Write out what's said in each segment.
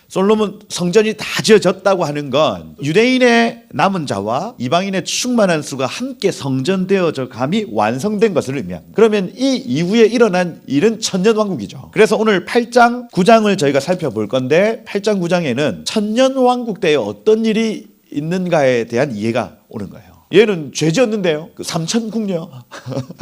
솔로몬 성전이 다 지어졌다고 하는 건 유대인의 남은 자와 이방인의 충만한 수가 함께 성전되어져 감이 완성된 것을 의미합니다. 그러면 이 이후에 일어난 일은 천년왕국이죠. 그래서 오늘 8장 9장을 저희가 살펴볼 건데 8장 9장에는 천년왕국 때에 어떤 일이 있는가에 대한 이해가 오는 거예요. 얘는 죄 지었는데요. 그 삼천궁녀.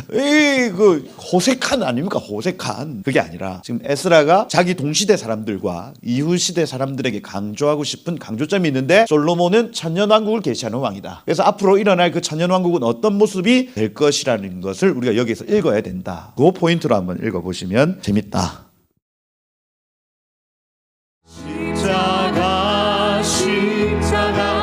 그 호색한 아닙니까? 호색한. 그게 아니라 지금 에스라가 자기 동시대 사람들과 이후 시대 사람들에게 강조하고 싶은 강조점이 있는데 솔로몬은 천년왕국을 계시하는 왕이다. 그래서 앞으로 일어날 그 천년왕국은 어떤 모습이 될 것이라는 것을 우리가 여기서 읽어야 된다. 그 포인트로 한번 읽어보시면 재밌다. 십자가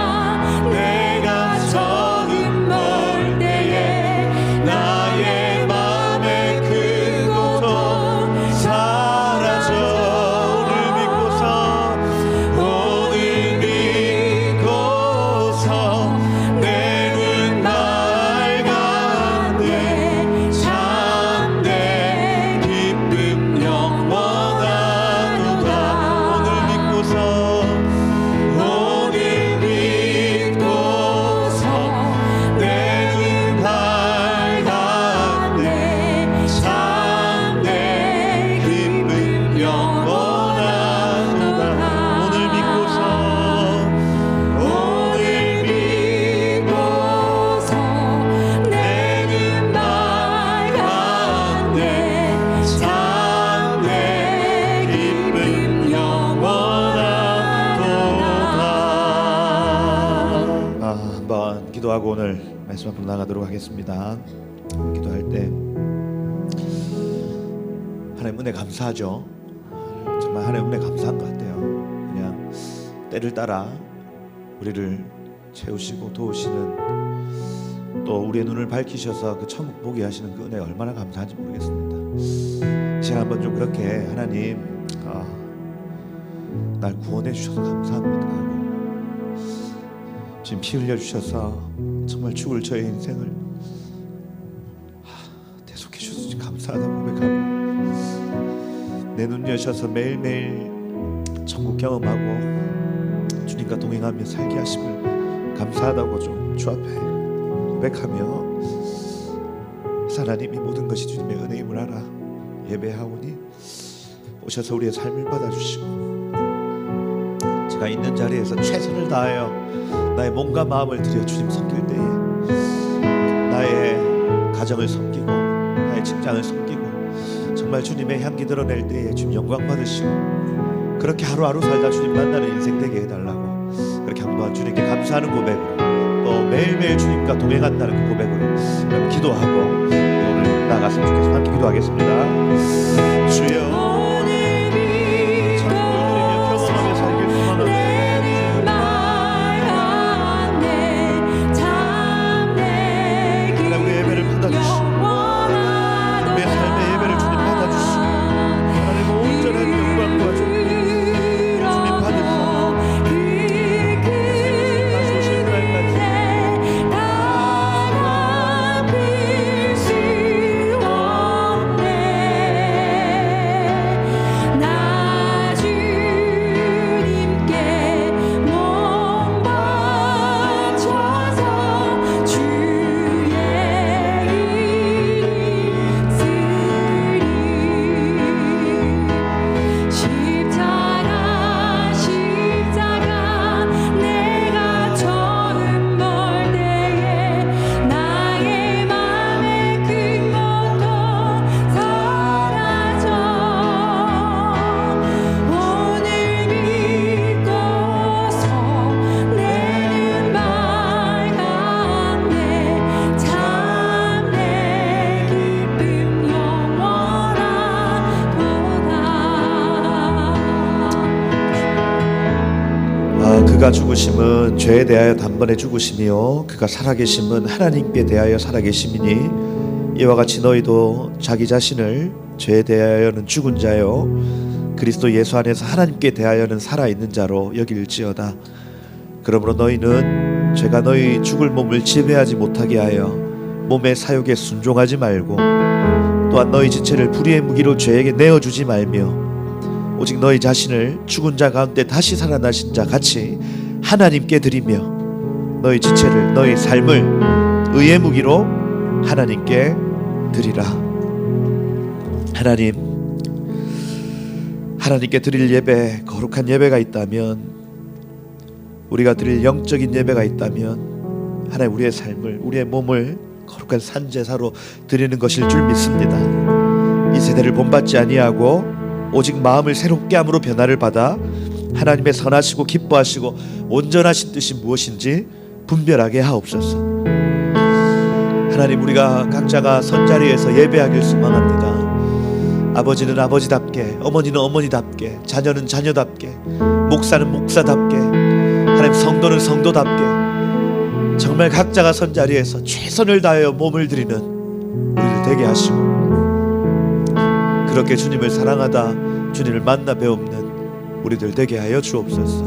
기도하고 오늘 말씀 앞으로 나가도록 하겠습니다. 기도할 때 하나님 은혜 감사하죠. 정말 하나님 은혜 감사한 것 같아요. 그냥 때를 따라 우리를 채우시고 도우시는, 또 우리의 눈을 밝히셔서 그 천국 보게 하시는 그 은혜 얼마나 감사한지 모르겠습니다. 제가 한번 좀 그렇게 하나님 날 구원해 주셔서 감사합니다. 지금 피 흘려 주셔서 정말 죽을 저의 인생을 대속해 주셔서 감사하다고 고백하고, 내 눈 여셔서 매일매일 천국 경험하고 주님과 동행하며 살게 하심을 감사하다고 좀 주 앞에 고백하며, 하나님이 모든 것이 주님의 은혜임을 알아 예배하오니 오셔서 우리의 삶을 받아주시고, 제가 있는 자리에서 최선을 다하여 나의 몸과 마음을 들여 주님 섬길 때에 나의 가정을 섬기고 나의 직장을 섬기고 정말 주님의 향기 드러낼 때에 주님 영광 받으시고, 그렇게 하루하루 살다 주님 만나는 인생 되게 해달라고, 그렇게 한번 주님께 감사하는 고백으로, 또 매일매일 주님과 동행한다는 그 고백으로 기도하고 오늘 나갔으면 좋겠습니다. 함께 기도하겠습니다. 주여, 그가 죽으심은 죄에 대하여 단번에 죽으심이요 그가 살아계심은 하나님께 대하여 살아계심이니, 이와 같이 너희도 자기 자신을 죄에 대하여는 죽은 자요 그리스도 예수 안에서 하나님께 대하여는 살아있는 자로 여길지어다. 그러므로 너희는 죄가 너희 죽을 몸을 지배하지 못하게 하여 몸의 사욕에 순종하지 말고, 또한 너희 지체를 불의의 무기로 죄에게 내어주지 말며 오직 너희 자신을 죽은 자 가운데 다시 살아나신 자 같이 하나님께 드리며 너희 지체를 너희 삶을 의의 무기로 하나님께 드리라. 하나님께 드릴 예배, 거룩한 예배가 있다면, 우리가 드릴 영적인 예배가 있다면 하나님 우리의 삶을, 우리의 몸을 거룩한 산제사로 드리는 것일 줄 믿습니다. 이 세대를 본받지 아니하고 오직 마음을 새롭게 함으로 변화를 받아 하나님의 선하시고 기뻐하시고 온전하신 뜻이 무엇인지 분별하게 하옵소서. 하나님, 우리가 각자가 선자리에서 예배하길 소망합니다. 아버지는 아버지답게, 어머니는 어머니답게, 자녀는 자녀답게, 목사는 목사답게, 하나님 성도는 성도답게 정말 각자가 선자리에서 최선을 다하여 몸을 드리는 우리를 되게 하시고, 그렇게 주님을 사랑하다 주님을 만나 배우는 우리들 되게 하여 주옵소서.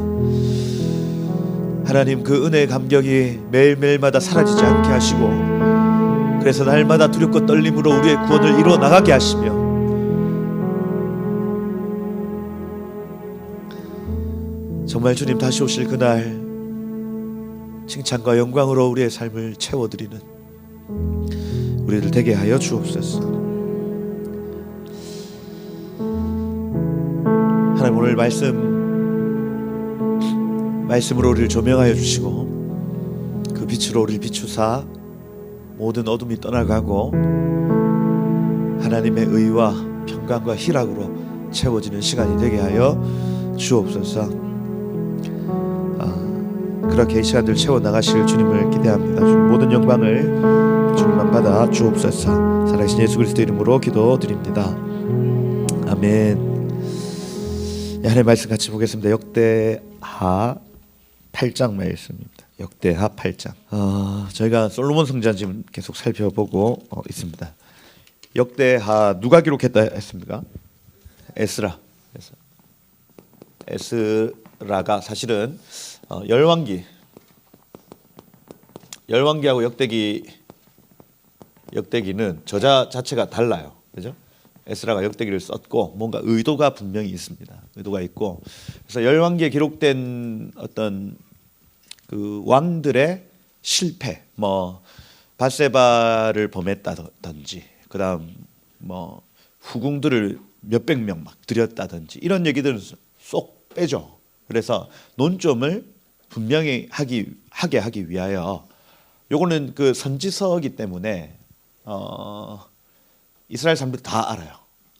하나님, 그 은혜의 감격이 매일매일마다 사라지지 않게 하시고, 그래서 날마다 두렵고 떨림으로 우리의 구원을 이루어 나가게 하시며, 정말 주님 다시 오실 그날 칭찬과 영광으로 우리의 삶을 채워드리는 우리들 되게 하여 주옵소서. 하나님, 오늘 말씀으로 우리를 조명하여 주시고 그 빛으로 우리를 비추사 모든 어둠이 떠나가고 하나님의 의와 평강과 희락으로 채워지는 시간이 되게 하여 주옵소서. 그렇게 이 시간들 채워나가실 주님을 기대합니다. 주님 모든 영광을 주님만 받아 주옵소서. 살아계신 예수 그리스도 이름으로 기도드립니다. 아멘. 하나님의 말씀 같이 보겠습니다. 역대하 8장 말씀입니다. 역대하 8장. 저희가 솔로몬 성전 지금 계속 살펴보고 있습니다. 역대하 누가 기록했다 했습니까? 에스라가 사실은 열왕기하고 역대기는 저자 자체가 달라요. 그죠? 에스라가 역대기를 썼고 뭔가 의도가 분명히 있습니다. 의도가 있고, 그래서 열왕기에 기록된 어떤 그 왕들의 실패, 뭐 밧세바를 범했다든지, 그다음 뭐 후궁들을 몇백 명 막 들였다든지 이런 얘기들은 쏙 빼죠. 그래서 논점을 분명히 하게 하기 위하여, 요거는 그 선지서이기 때문에 이스라엘 사람들 다 알아요.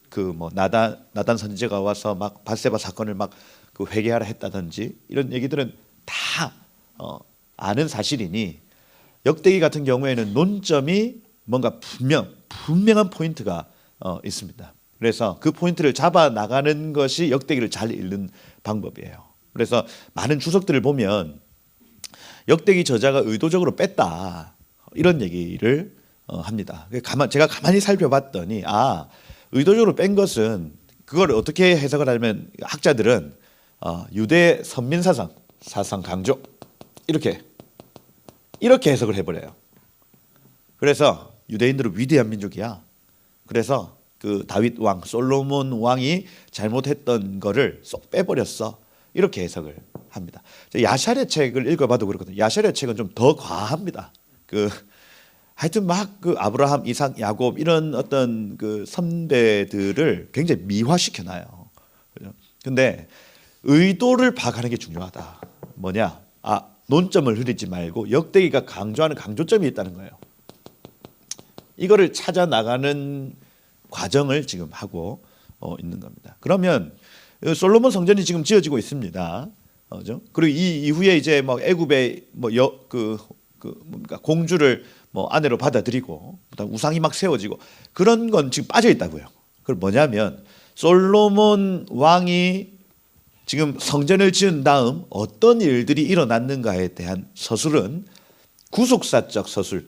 그 뭐 나단 선지자가 와서 막 밧세바 사건을 막 그 회개하라 했다든지 이런 얘기들은 다 아는 사실이니, 역대기 같은 경우에는 논점이 뭔가 분명한 포인트가 있습니다. 그래서 그 포인트를 잡아 나가는 것이 역대기를 잘 읽는 방법이에요. 그래서 많은 주석들을 보면 역대기 저자가 의도적으로 뺐다 이런 얘기를 합니다. 제가 가만히 살펴봤더니 의도적으로 뺀 것은, 그걸 어떻게 해석을 하냐면 학자들은 유대 선민 사상 강조 이렇게 해석을 해버려요. 그래서 유대인들은 위대한 민족이야. 그래서 그 다윗 왕, 솔로몬 왕이 잘못했던 거를 쏙 빼버렸어. 이렇게 해석을 합니다. 야샬의 책을 읽어봐도 그렇거든요. 야샬의 책은 좀 더 과합니다. 하여튼 막 그 아브라함, 이삭, 야곱 이런 어떤 그 선배들을 굉장히 미화시켜놔요. 근데 의도를 파악하는 게 중요하다. 뭐냐? 논점을 흐리지 말고 역대기가 강조하는 강조점이 있다는 거예요. 이거를 찾아 나가는 과정을 지금 하고 있는 겁니다. 그러면 솔로몬 성전이 지금 지어지고 있습니다. 그리고 이 이후에 이제 뭐 애굽의 뭡니까 공주를 뭐 아내로 받아들이고 우상이 막 세워지고 그런 건 지금 빠져 있다고요. 그럼 뭐냐면 솔로몬 왕이 지금 성전을 지은 다음 어떤 일들이 일어났는가에 대한 서술은 구속사적 서술.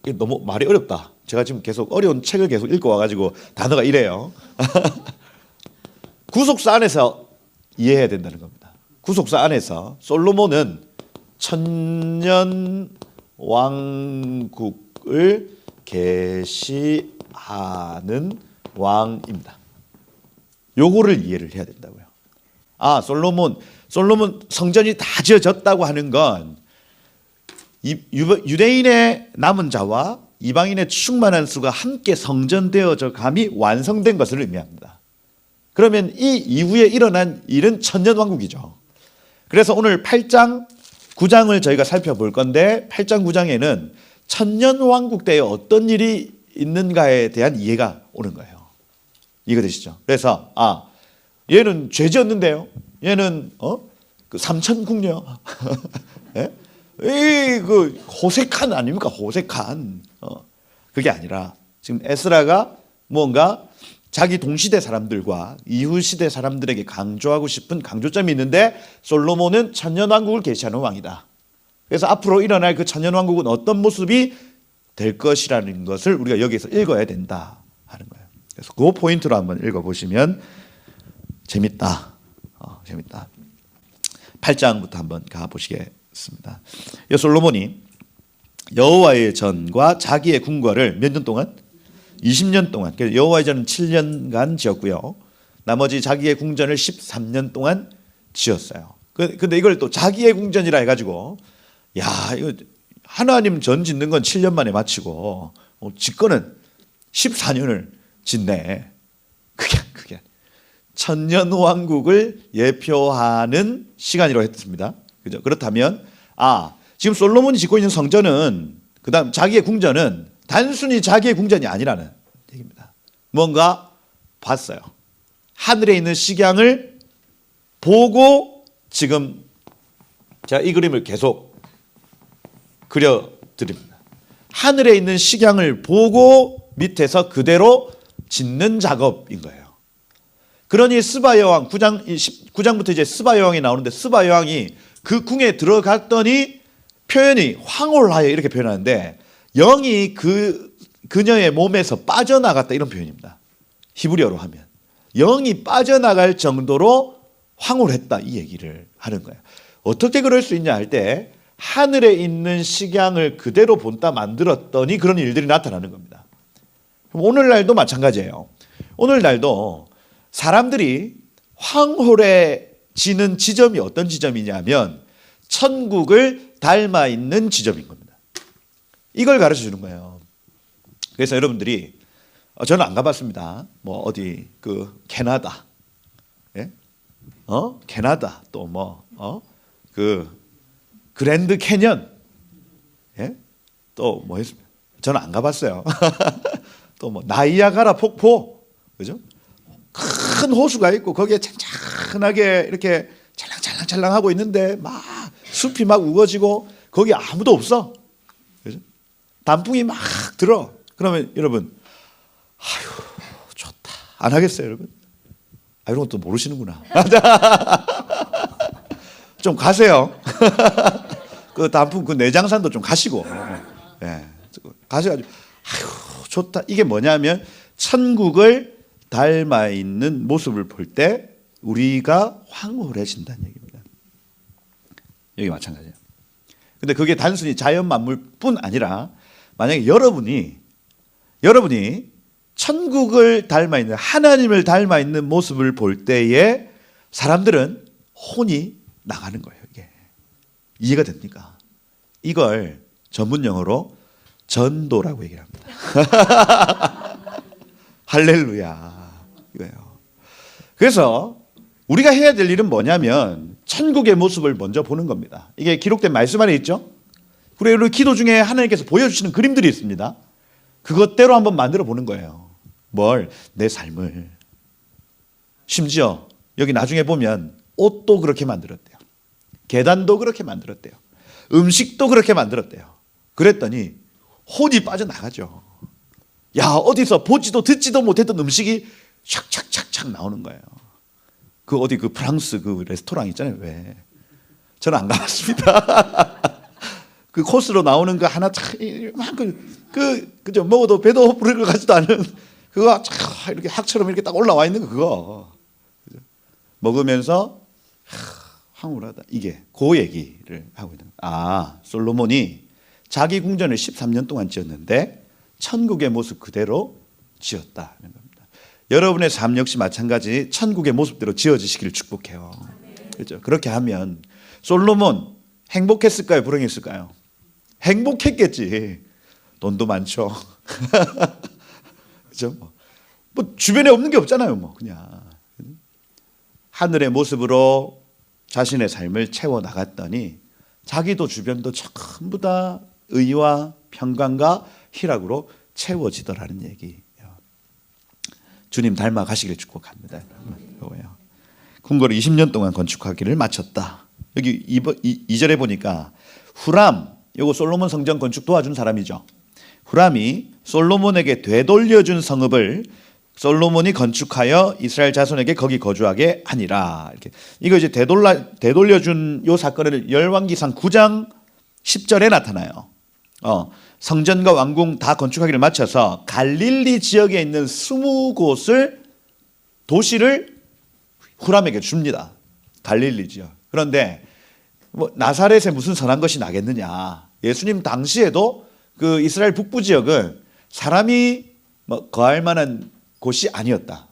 이게 너무 말이 어렵다. 제가 지금 계속 어려운 책을 계속 읽어와가지고 단어가 이래요. 구속사 안에서 이해해야 된다는 겁니다. 구속사 안에서 솔로몬은 천년 왕국을 계시하는 왕입니다. 요거를 이해를 해야 된다고요. 아, 솔로몬 성전이 다 지어졌다고 하는 건 유대인의 남은 자와 이방인의 충만한 수가 함께 성전되어져 감이 완성된 것을 의미합니다. 그러면 이 이후에 일어난 일은 천년왕국이죠. 그래서 오늘 8장 9장을 저희가 살펴볼 건데 8장 9장에는 천년왕국 때에 어떤 일이 있는가에 대한 이해가 오는 거예요. 이해가 되시죠? 그래서 얘는 죄 지었는데요. 얘는 그 삼천궁녀. 예? 그 호색한 아닙니까? 호색한. 그게 아니라 지금 에스라가 뭔가 자기 동시대 사람들과 이후 시대 사람들에게 강조하고 싶은 강조점이 있는데 솔로몬은 천년왕국을 계시하는 왕이다. 그래서 앞으로 일어날 그 천년왕국은 어떤 모습이 될 것이라는 것을 우리가 여기서 읽어야 된다 하는 거예요. 그래서 그 포인트로 한번 읽어보시면 재밌다. 재밌다. 8장부터 한번 가보시겠습니다. 솔로몬이 여호와의 전과 자기의 궁궐을 몇 년 동안? 20년 동안. 여호와의 전은 7년간 지었고요. 나머지 자기의 궁전을 13년 동안 지었어요. 근데 이걸 또 자기의 궁전이라 해가지고 이거 하나님 전 짓는 건 7년 만에 마치고 짓거는 14년을 짓네. 그게 천년왕국을 예표하는 시간이라고 했습니다. 그죠? 그렇다면 지금 솔로몬이 짓고 있는 성전은 그다음 자기의 궁전은 단순히 자기의 궁전이 아니라는 얘기입니다. 뭔가 봤어요. 하늘에 있는 식양을 보고 지금 제가 이 그림을 계속 그려드립니다. 하늘에 있는 식양을 보고 밑에서 그대로 짓는 작업인 거예요. 그러니 스바 여왕 9장부터 이제 스바 여왕이 나오는데 스바 여왕이 그 궁에 들어갔더니 표현이 황홀하여 이렇게 표현하는데 영이 그녀의 몸에서 빠져나갔다 이런 표현입니다. 히브리어로 하면 영이 빠져나갈 정도로 황홀했다 이 얘기를 하는 거예요. 어떻게 그럴 수 있냐 할 때 하늘에 있는 식양을 그대로 본따 만들었더니 그런 일들이 나타나는 겁니다. 오늘날도 마찬가지예요. 오늘날도 사람들이 황홀해지는 지점이 어떤 지점이냐면 천국을 닮아 있는 지점인 겁니다. 이걸 가르쳐 주는 거예요. 그래서 여러분들이 저는 안 가봤습니다. 뭐 어디 그 캐나다, 예? 캐나다 또 그 그랜드 캐년, 예? 또 뭐 했습니까? 저는 안 가봤어요. 또 뭐 나이아가라 폭포, 그죠? 큰 호수가 있고 거기에 찬찬하게 이렇게 찰랑찰랑찰랑하고 있는데 막 숲이 막 우거지고 거기 아무도 없어. 그죠? 단풍이 막 들어. 그러면 여러분, 좋다. 안 하겠어요, 여러분? 이런 것도 모르시는구나. 좀 가세요. 그 단풍 그 내장산도 좀 가시고, 예, 가셔가지고 좋다. 이게 뭐냐면 천국을 닮아 있는 모습을 볼 때 우리가 황홀해진다는 얘기입니다. 여기 마찬가지예요. 근데 그게 단순히 자연 만물뿐 아니라 만약에 여러분이 천국을 닮아 있는 하나님을 닮아 있는 모습을 볼 때에 사람들은 혼이 나가는 거예요. 이게 이해가 됩니까? 이걸 전문 용어로 전도라고 얘기를 합니다. 할렐루야 이거예요. 그래서 우리가 해야 될 일은 뭐냐면 천국의 모습을 먼저 보는 겁니다. 이게 기록된 말씀 안에 있죠. 그리고 기도 중에 하나님께서 보여주시는 그림들이 있습니다. 그것대로 한번 만들어 보는 거예요. 뭘? 내 삶을. 심지어 여기 나중에 보면 옷도 그렇게 만들었대요. 계단도 그렇게 만들었대요. 음식도 그렇게 만들었대요. 그랬더니 혼이 빠져나가죠. 어디서 보지도 듣지도 못했던 음식이 촥촥촥촥 나오는 거예요. 그 어디 그 프랑스 그 레스토랑 있잖아요. 왜? 저는 안 가봤습니다. 그 코스로 나오는 거 하나 그죠? 먹어도 배도 부를 것 같지도 않은 그거 이렇게 학처럼 이렇게 딱 올라와 있는 거 그거 먹으면서 황홀하다. 이게 그 얘기를 하고 있는 거예요. 솔로몬이 자기 궁전을 13년 동안 지었는데 천국의 모습 그대로 지었다는 겁니다. 여러분의 삶 역시 마찬가지 천국의 모습대로 지어지시기를 축복해요. 그렇죠? 그렇게 하면 솔로몬 행복했을까요? 불행했을까요? 행복했겠지. 돈도 많죠. 그렇죠? 뭐 주변에 없는 게 없잖아요. 뭐 그냥 하늘의 모습으로 자신의 삶을 채워 나갔더니 자기도 주변도 전부 다 의와 평강과 희락으로 채워지더라는 얘기예요. 주님 닮아 가시길 축복합니다. 궁궐을 20년 동안 건축하기를 마쳤다. 여기 2절에 보니까 후람, 요거 솔로몬 성전 건축 도와준 사람이죠. 후람이 솔로몬에게 되돌려준 성읍을 솔로몬이 건축하여 이스라엘 자손에게 거기 거주하게 하니라. 이렇게 이거 이제 되돌려준 요 사건을 열왕기상 9장 10절에 나타나요. 성전과 왕궁 다 건축하기를 마쳐서 갈릴리 지역에 있는 20곳을 도시를 후람에게 줍니다. 갈릴리 지역. 그런데 뭐 나사렛에 무슨 선한 것이 나겠느냐. 예수님 당시에도 그 이스라엘 북부 지역은 사람이 뭐 거할 만한 곳이 아니었다.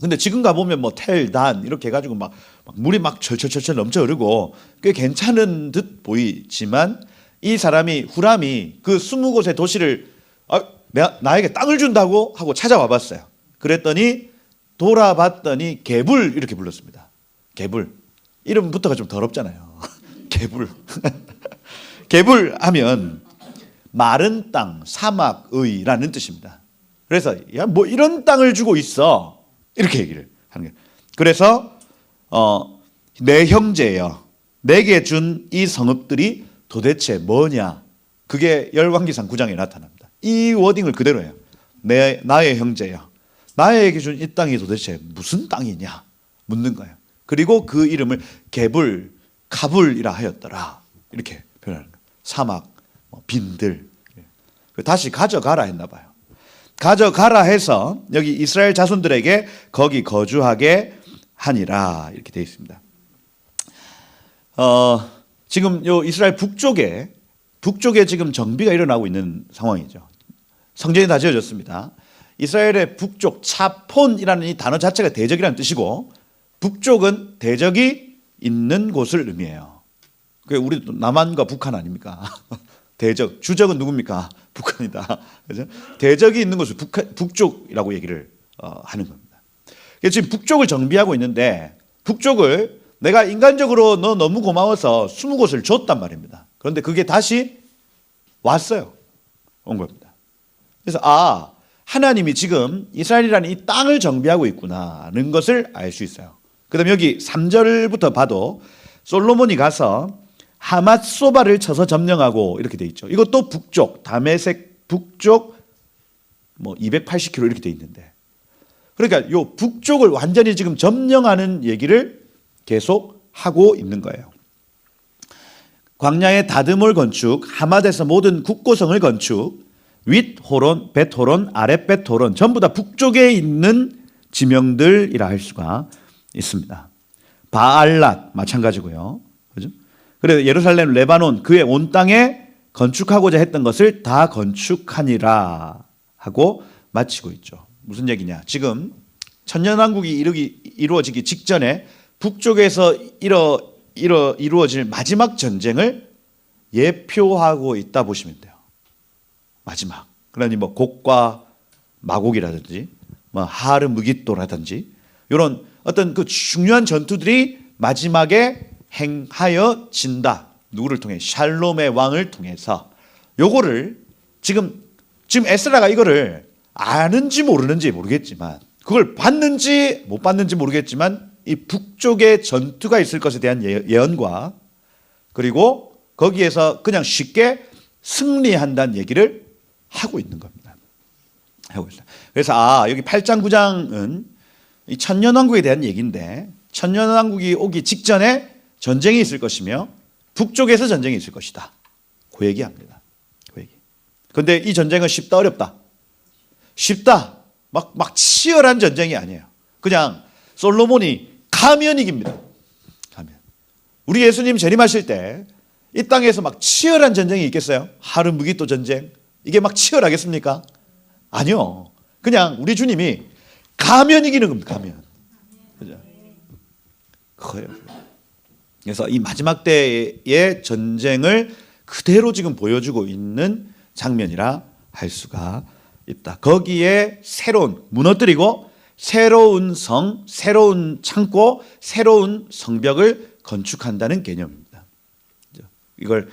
근데 지금 가보면 뭐 텔, 단 이렇게 해가지고 막 물이 막 철철철철 넘쳐 흐르고 꽤 괜찮은 듯 보이지만 이 사람이 후람이 그 20곳의 도시를 나에게 땅을 준다고 하고 찾아와 봤어요. 그랬더니 돌아봤더니 개불 이렇게 불렀습니다. 개불. 이름부터가 좀 더럽잖아요. 개불. 개불 하면 마른 땅, 사막의라는 뜻입니다. 그래서 야, 뭐 이런 땅을 주고 있어. 이렇게 얘기를 하는 거예요. 그래서 내 형제여, 내게 준 이 성읍들이 도대체 뭐냐? 그게 열왕기상 9장에 나타납니다. 이 워딩을 그대로 해요. 나의 형제여, 나에게 준 이 땅이 도대체 무슨 땅이냐? 묻는 거예요. 그리고 그 이름을 개불, 카불이라 하였더라. 이렇게 표현하는 거예요. 사막, 빈들. 다시 가져가라 했나 봐요. 가져가라 해서 여기 이스라엘 자손들에게 거기 거주하게 하니라 이렇게 되어 있습니다. 지금 요 이스라엘 북쪽에 지금 정비가 일어나고 있는 상황이죠. 성전이 다 지어졌습니다. 이스라엘의 북쪽 차폰이라는 이 단어 자체가 대적이라는 뜻이고 북쪽은 대적이 있는 곳을 의미해요. 그 우리 남한과 북한 아닙니까? 대적, 주적은 누굽니까? 북한이다. 그죠? 대적이 있는 곳을 북쪽이라고 얘기를 하는 겁니다. 지금 북쪽을 정비하고 있는데 북쪽을 내가 인간적으로 너 너무 고마워서 20곳을 줬단 말입니다. 그런데 그게 다시 왔어요. 온 겁니다. 그래서 하나님이 지금 이스라엘이라는 이 땅을 정비하고 있구나는 것을 알 수 있어요. 그 다음에 여기 3절부터 봐도 솔로몬이 가서 하맛소바를 쳐서 점령하고 이렇게 돼 있죠. 이것도 북쪽, 다메섹 북쪽 뭐 280km 이렇게 돼 있는데, 그러니까 요 북쪽을 완전히 지금 점령하는 얘기를 계속 하고 있는 거예요. 광야의 다드몰 건축, 하맛에서 모든 국고성을 건축, 윗 호론, 벳 호론, 아랫 벳 호론 전부 다 북쪽에 있는 지명들이라 할 수가 있습니다. 바알랏 마찬가지고요. 그죠? 그래서 예루살렘, 레바논 그의 온 땅에 건축하고자 했던 것을 다 건축하니라 하고 마치고 있죠. 무슨 얘기냐? 지금 천년왕국이 이루어지기 직전에 북쪽에서 이루어질 마지막 전쟁을 예표하고 있다 보시면 돼요. 마지막. 그러니 뭐 곡과 마곡이라든지 뭐 하르무깃도라든지 이런 어떤 그 중요한 전투들이 마지막에 행하여진다. 누구를 통해? 샬롬의 왕을 통해서. 요거를 지금 에스라가 이거를 아는지 모르는지 모르겠지만, 그걸 봤는지 못 봤는지 모르겠지만 이 북쪽에 전투가 있을 것에 대한 예언과 그리고 거기에서 그냥 쉽게 승리한다는 얘기를 하고 있는 겁니다. 하고 있어요. 그래서 여기 8장 9장은 이 천년왕국에 대한 얘기인데, 천년왕국이 오기 직전에 전쟁이 있을 것이며 북쪽에서 전쟁이 있을 것이다. 그 얘기합니다. 그 얘기. 그런데 이 전쟁은 쉽다 어렵다? 쉽다. 막 치열한 전쟁이 아니에요. 그냥 솔로몬이 가면 이깁니다. 가면. 우리 예수님 재림하실 때 이 땅에서 막 치열한 전쟁이 있겠어요? 하르무깃도 전쟁. 이게 막 치열하겠습니까? 아니요. 그냥 우리 주님이 가면 이기는 겁니다. 가면. 그죠? 커요. 그래서 이 마지막 때의 전쟁을 그대로 지금 보여주고 있는 장면이라 할 수가 있다. 거기에 무너뜨리고 새로운 성, 새로운 창고, 새로운 성벽을 건축한다는 개념입니다. 이걸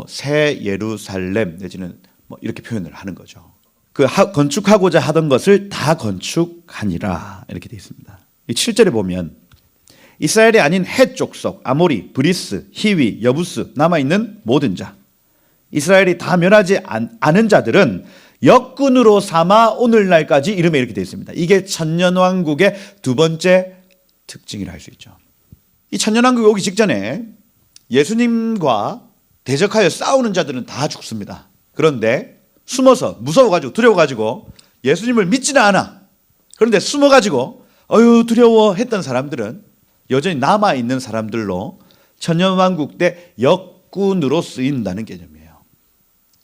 새 예루살렘 내지는 이렇게 표현을 하는 거죠. 건축하고자 하던 것을 다 건축하니라 이렇게 되어 있습니다. 이 7절에 보면 이스라엘이 아닌 헷 족속, 아모리, 브리스, 히위, 여부스 남아있는 모든 자, 이스라엘이 다 멸하지 않은 자들은 역군으로 삼아 오늘날까지 이름에 이렇게 되어 있습니다. 이게 천년왕국의 두 번째 특징이라 할 수 있죠. 이 천년왕국이 오기 직전에 예수님과 대적하여 싸우는 자들은 다 죽습니다. 그런데 숨어서 무서워가지고 두려워가지고 예수님을 믿지는 않아. 그런데 숨어가지고 두려워 했던 사람들은 여전히 남아있는 사람들로 천년왕국 때 역군으로 쓰인다는 개념이에요.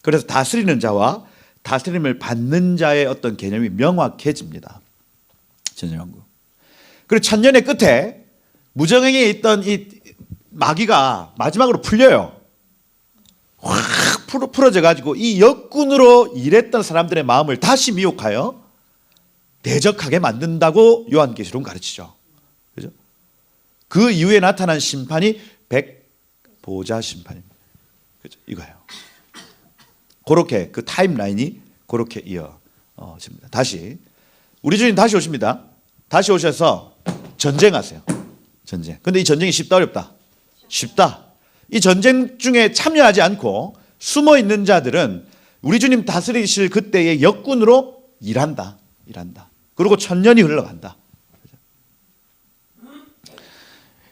그래서 다스리는 자와 다스림을 받는 자의 어떤 개념이 명확해집니다. 천년왕국. 그리고 천년의 끝에 무정행에 있던 이 마귀가 마지막으로 풀려요. 확 풀어져 가지고 이 역군으로 일했던 사람들의 마음을 다시 미혹하여 대적하게 만든다고 요한계시록은 가르치죠. 그죠? 그 이후에 나타난 심판이 백보자 심판입니다. 그죠? 이거예요. 그렇게 그 타임라인이 그렇게 이어집니다. 다시 우리 주님 다시 오십니다. 다시 오셔서 전쟁하세요. 전쟁. 근데 이 전쟁이 쉽다 어렵다? 쉽다. 이 전쟁 중에 참여하지 않고 숨어 있는 자들은 우리 주님 다스리실 그때의 역군으로 일한다. 그리고 천년이 흘러간다.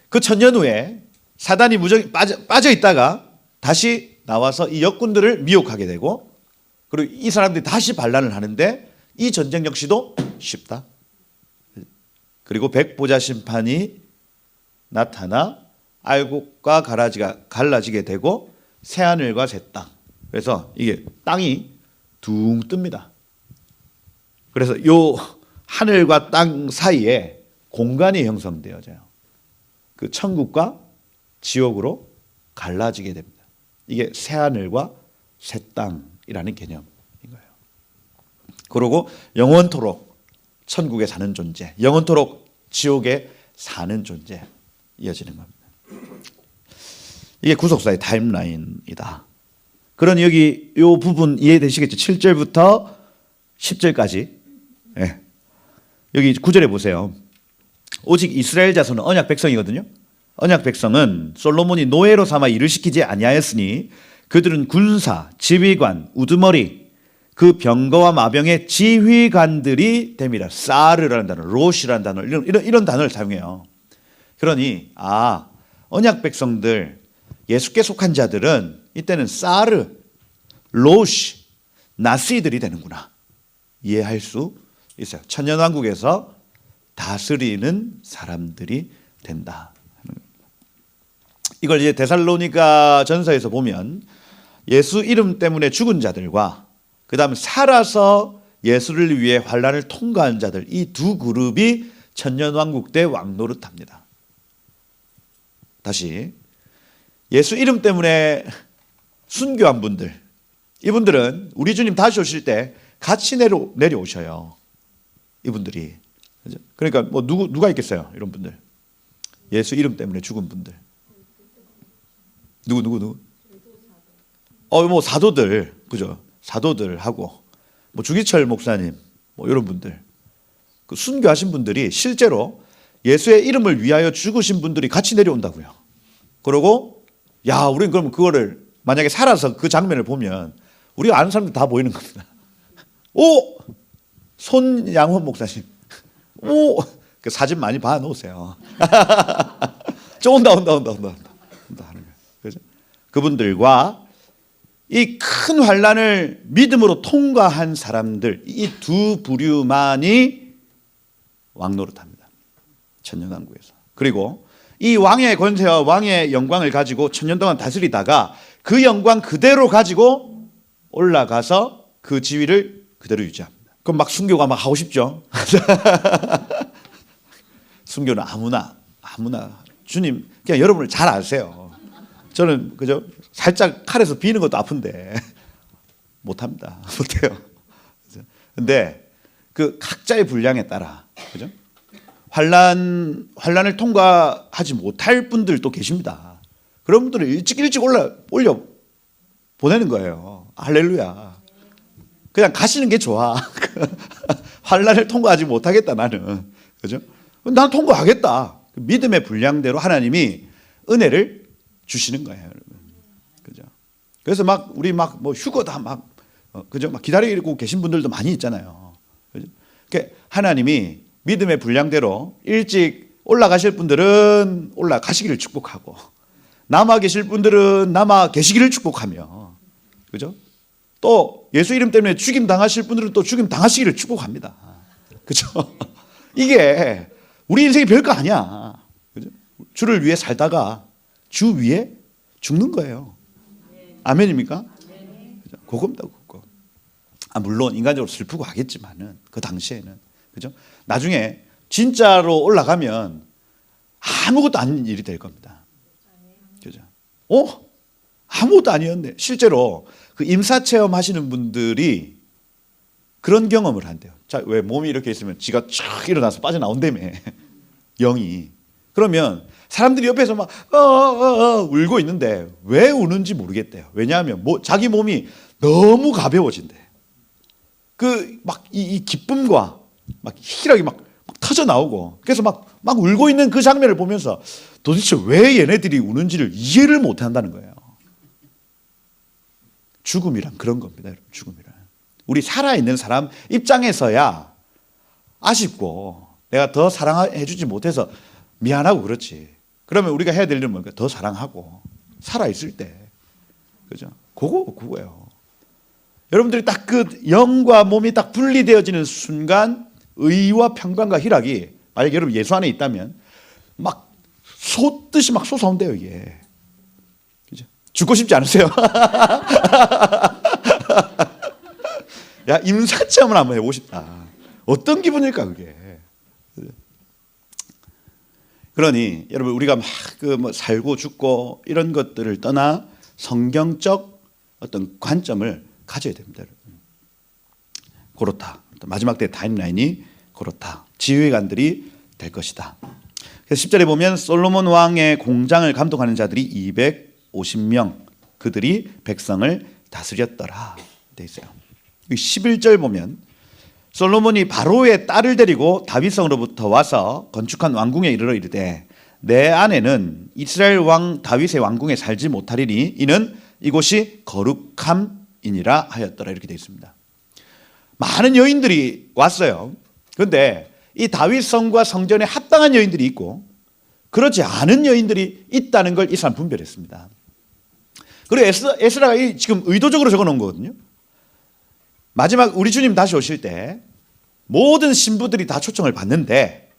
그 천년 후에 사단이 무정히 빠져 있다가 다시 나와서 이 역군들을 미혹하게 되고, 그리고 이 사람들이 다시 반란을 하는데 이 전쟁 역시도 쉽다. 그리고 백보자 심판이 나타나 알곡과 갈라지게 되고 새하늘과 새 땅. 그래서 이게 땅이 둥 뜹니다. 그래서 요 하늘과 땅 사이에 공간이 형성되어져요. 그 천국과 지옥으로 갈라지게 됩니다. 이게 새하늘과 새 땅이라는 개념인 거예요. 그리고 영원토록 천국에 사는 존재, 영원토록 지옥에 사는 존재 이어지는 겁니다. 이게 구속사의 타임라인이다. 그러니 여기 이 부분 이해되시겠죠? 7절부터 10절까지. 네. 여기 9절에 보세요. 오직 이스라엘 자손은 언약 백성이거든요. 언약 백성은 솔로몬이 노예로 삼아 일을 시키지 아니하였으니 그들은 군사, 지휘관, 우두머리, 그 병거와 마병의 지휘관들이 됨이라. 사르라는 단어, 로시라는 단어, 이런 단어를 사용해요. 그러니 언약 백성들, 예수께 속한 자들은 이때는 사르, 로시, 나시들이 되는구나 이해할 수 있어요. 천년왕국에서 다스리는 사람들이 된다. 이걸 이제 데살로니가 전서에서 보면 예수 이름 때문에 죽은 자들과 그 다음 살아서 예수를 위해 환란을 통과한 자들, 이 두 그룹이 천년왕국 때 왕노릇합니다. 다시 예수 이름 때문에 순교한 분들, 이분들은 우리 주님 다시 오실 때 같이 내려오셔요. 이분들이. 그러니까 누가 있겠어요? 이런 분들. 예수 이름 때문에 죽은 분들. 누구? 사도들, 그죠? 사도들하고 주기철 목사님, 이런 분들. 그 순교하신 분들이 실제로 예수의 이름을 위하여 죽으신 분들이 같이 내려온다고요. 그러고 우리는 그럼 그거를 만약에 살아서 그 장면을 보면 우리가 아는 사람들 다 보이는 겁니다. 손양원 목사님. 그 사진 많이 봐 놓으세요. 온다 하는 거예요. 그죠? 그분들과 이 큰 환란을 믿음으로 통과한 사람들, 이 두 부류만이 왕노릇합니다. 천년왕국에서. 그리고 이 왕의 권세와 왕의 영광을 가지고 천년 동안 다스리다가 그 영광 그대로 가지고 올라가서 그 지위를 그대로 유지합니다. 그럼 막 순교가 막 하고 싶죠. 순교는 아무나 주님 그냥 여러분을 잘 아세요. 저는 그죠 살짝 칼에서 비는 것도 아픈데 못합니다. 못해요. 근데 그 각자의 분량에 따라 그죠 환란을 통과하지 못할 분들도 계십니다. 그런 분들은 일찍 올려 보내는 거예요. 할렐루야. 그냥 가시는 게 좋아. 환란을 통과하지 못하겠다 나는. 그죠? 난 통과하겠다. 믿음의 분량대로 하나님이 은혜를 주시는 거예요, 여러분. 그죠? 그래서 막 우리 막 뭐 휴거다 막 그죠? 막 기다리고 계신 분들도 많이 있잖아요. 그죠? 그러니까 하나님이 믿음의 분량대로 일찍 올라가실 분들은 올라가시기를 축복하고 남아 계실 분들은 남아 계시기를 축복하며 그죠? 또 예수 이름 때문에 죽임 당하실 분들은 또 죽임 당하시기를 축복합니다. 그죠? 이게 우리 인생이 별거 아니야. 그죠? 주를 위해 살다가 주 위에 죽는 거예요. 아멘입니까? 그죠? 그겁니다, 그거. 물론 인간적으로 슬프고 하겠지만은 그 당시에는 그죠? 나중에 진짜로 올라가면 아무것도 아닌 일이 될 겁니다. 그죠? 아무것도 아니었네. 실제로 그 임사 체험 하시는 분들이 그런 경험을 한대요. 자, 왜 몸이 이렇게 있으면 지가 쫙 일어나서 빠져나온다며. 영이. 그러면 사람들이 옆에서 막 울고 있는데 왜 우는지 모르겠대요. 왜냐하면 자기 몸이 너무 가벼워진대. 그 막 이 기쁨과 막 희락이 막 터져 나오고 그래서 막 울고 있는 그 장면을 보면서 도대체 왜 얘네들이 우는지를 이해를 못 한다는 거예요. 죽음이란 그런 겁니다, 여러분. 죽음이란. 우리 살아있는 사람 입장에서야 아쉽고 내가 더 사랑해주지 못해서 미안하고 그렇지. 그러면 우리가 해야 될 일은 뭘까? 더 사랑하고 살아있을 때. 그죠? 그거예요. 여러분들이 딱 그 영과 몸이 딱 분리되어지는 순간 의와 평강과 희락이 만약에 여러분 예수 안에 있다면 막 솟듯이 막 솟아온대요, 이게. 그죠? 죽고 싶지 않으세요? 야, 임사체험을 한번 해보고 싶다. 어떤 기분일까, 그게. 그러니 여러분 우리가 막 뭐 살고 죽고 이런 것들을 떠나 성경적 어떤 관점을 가져야 됩니다. 그렇다. 마지막 때 타임라인이 그렇다. 지휘관들이 될 것이다. 그래서 10절에 보면 솔로몬 왕의 공장을 감독하는 자들이 250명 그들이 백성을 다스렸더라 돼 있어요. 11절 보면 솔로몬이 바로의 딸을 데리고 다윗성으로부터 와서 건축한 왕궁에 이르러 이르되 내 아내는 이스라엘 왕 다윗의 왕궁에 살지 못하리니 이는 이곳이 거룩함이니라 하였더라 이렇게 되어 있습니다. 많은 여인들이 왔어요. 그런데 이 다윗성과 성전에 합당한 여인들이 있고 그렇지 않은 여인들이 있다는 걸 이 사람 분별했습니다. 그리고 에스라가 지금 의도적으로 적어놓은 거거든요. 마지막 우리 주님 다시 오실 때 모든 신부들이 다 초청을 받는데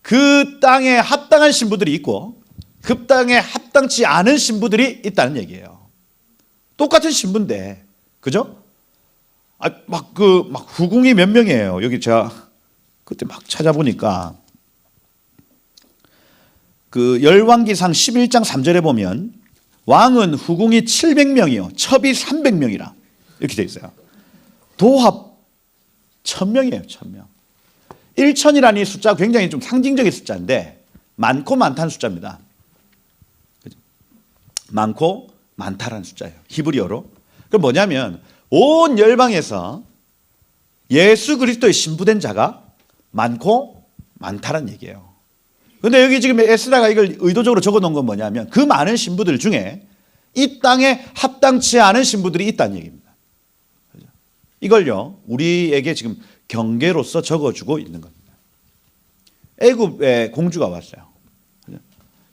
그 땅에 합당한 신부들이 있고 그 땅에 합당치 않은 신부들이 있다는 얘기예요. 똑같은 신부인데, 그죠? 막 후궁이 몇 명이에요. 여기 제가 그때 막 찾아보니까 그 열왕기상 11장 3절에 보면 왕은 후궁이 700명이요. 첩이 300명이라 이렇게 되어 있어요. 도합 1000명이에요. 1000명. 1000이라는 이 숫자가 굉장히 좀 상징적인 숫자인데 많고 많다는 숫자입니다. 많고 많다라는 숫자예요. 히브리어로. 그럼 뭐냐면 온 열방에서 예수 그리스도의 신부된 자가 많고 많다라는 얘기예요. 그런데 여기 지금 에스라가 이걸 의도적으로 적어놓은 건 뭐냐면 그 많은 신부들 중에 이 땅에 합당치 않은 신부들이 있다는 얘기입니다. 이걸요 우리에게 지금 경계로서 적어주고 있는 겁니다. 애굽의 공주가 왔어요.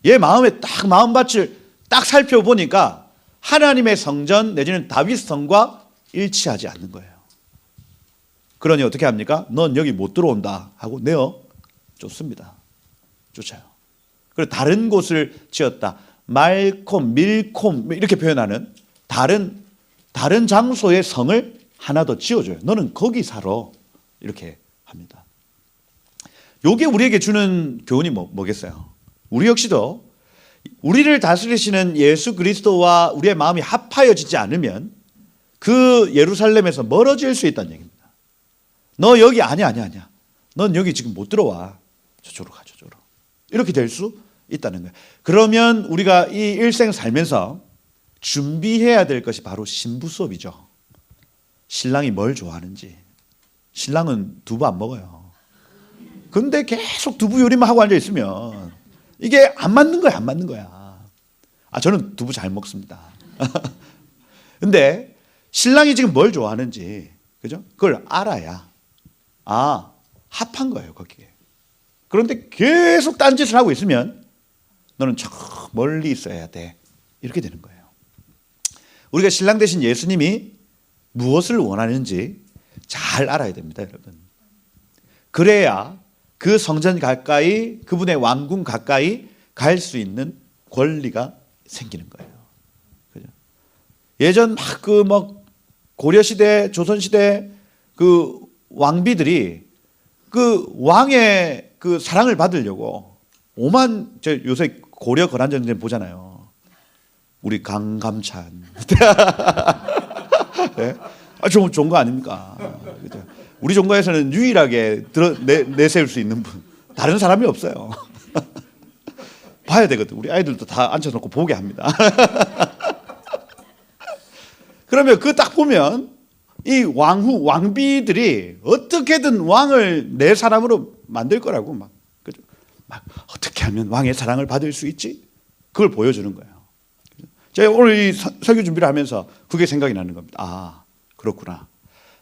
얘 마음에 딱 마음밭을 딱 살펴보니까 하나님의 성전 내지는 다윗 성과 일치하지 않는 거예요. 그러니 어떻게 합니까? 넌 여기 못 들어온다 하고 내어 쫓습니다. 쫓아요. 그리고 다른 곳을 지었다. 말콤, 밀콤 이렇게 표현하는 다른 장소의 성을 하나 더 지어줘요. 너는 거기 살아. 이렇게 합니다. 요게 우리에게 주는 교훈이 뭐겠어요? 우리 역시도 우리를 다스리시는 예수 그리스도와 우리의 마음이 합하여지지 않으면 그 예루살렘에서 멀어질 수 있다는 얘기입니다. 너 여기 아니야. 넌 여기 지금 못 들어와. 저쪽으로 가, 저쪽으로. 이렇게 될 수 있다는 거예요. 그러면 우리가 이 일생 살면서 준비해야 될 것이 바로 신부 수업이죠. 신랑이 뭘 좋아하는지. 신랑은 두부 안 먹어요. 근데 계속 두부 요리만 하고 앉아 있으면 이게 안 맞는 거야. 저는 두부 잘 먹습니다. 근데 신랑이 지금 뭘 좋아하는지, 그죠? 그걸 알아야, 합한 거예요, 거기에. 그런데 계속 딴짓을 하고 있으면 너는 저 멀리 있어야 돼. 이렇게 되는 거예요. 우리가 신랑 대신 예수님이 무엇을 원하는지 잘 알아야 됩니다, 여러분. 그래야 그 성전 가까이, 그분의 왕궁 가까이 갈 수 있는 권리가 생기는 거예요. 그죠? 예전 고려시대, 조선시대 그 왕비들이 그 왕의 그 사랑을 받으려고 요새 고려 거란전쟁 보잖아요. 우리 강감찬. 네? 좋은 거 아닙니까? 그죠? 우리 종가에서는 유일하게 내세울 수 있는 분, 다른 사람이 없어요. 봐야 되거든. 우리 아이들도 다 앉혀놓고 보게 합니다. 그러면 그 딱 보면 이 왕비들이 어떻게든 왕을 내 사람으로 만들 거라고 막 어떻게 하면 왕의 사랑을 받을 수 있지? 그걸 보여주는 거예요. 제가 오늘 이 설교 준비를 하면서 그게 생각이 나는 겁니다. 그렇구나.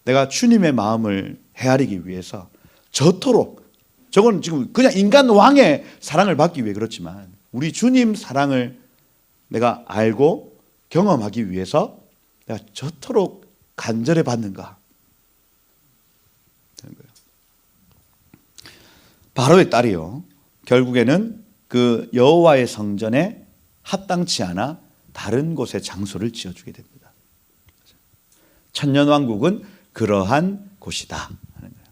내가 주님의 마음을 헤아리기 위해서 저토록, 저건 지금 그냥 인간 왕의 사랑을 받기 위해 그렇지만 우리 주님 사랑을 내가 알고 경험하기 위해서 내가 저토록 간절히 받는가. 바로의 딸이요, 결국에는 그 여호와의 성전에 합당치 않아 다른 곳에 장소를 지어주게 됩니다. 천년왕국은 그러한 곳이다 하는 거예요.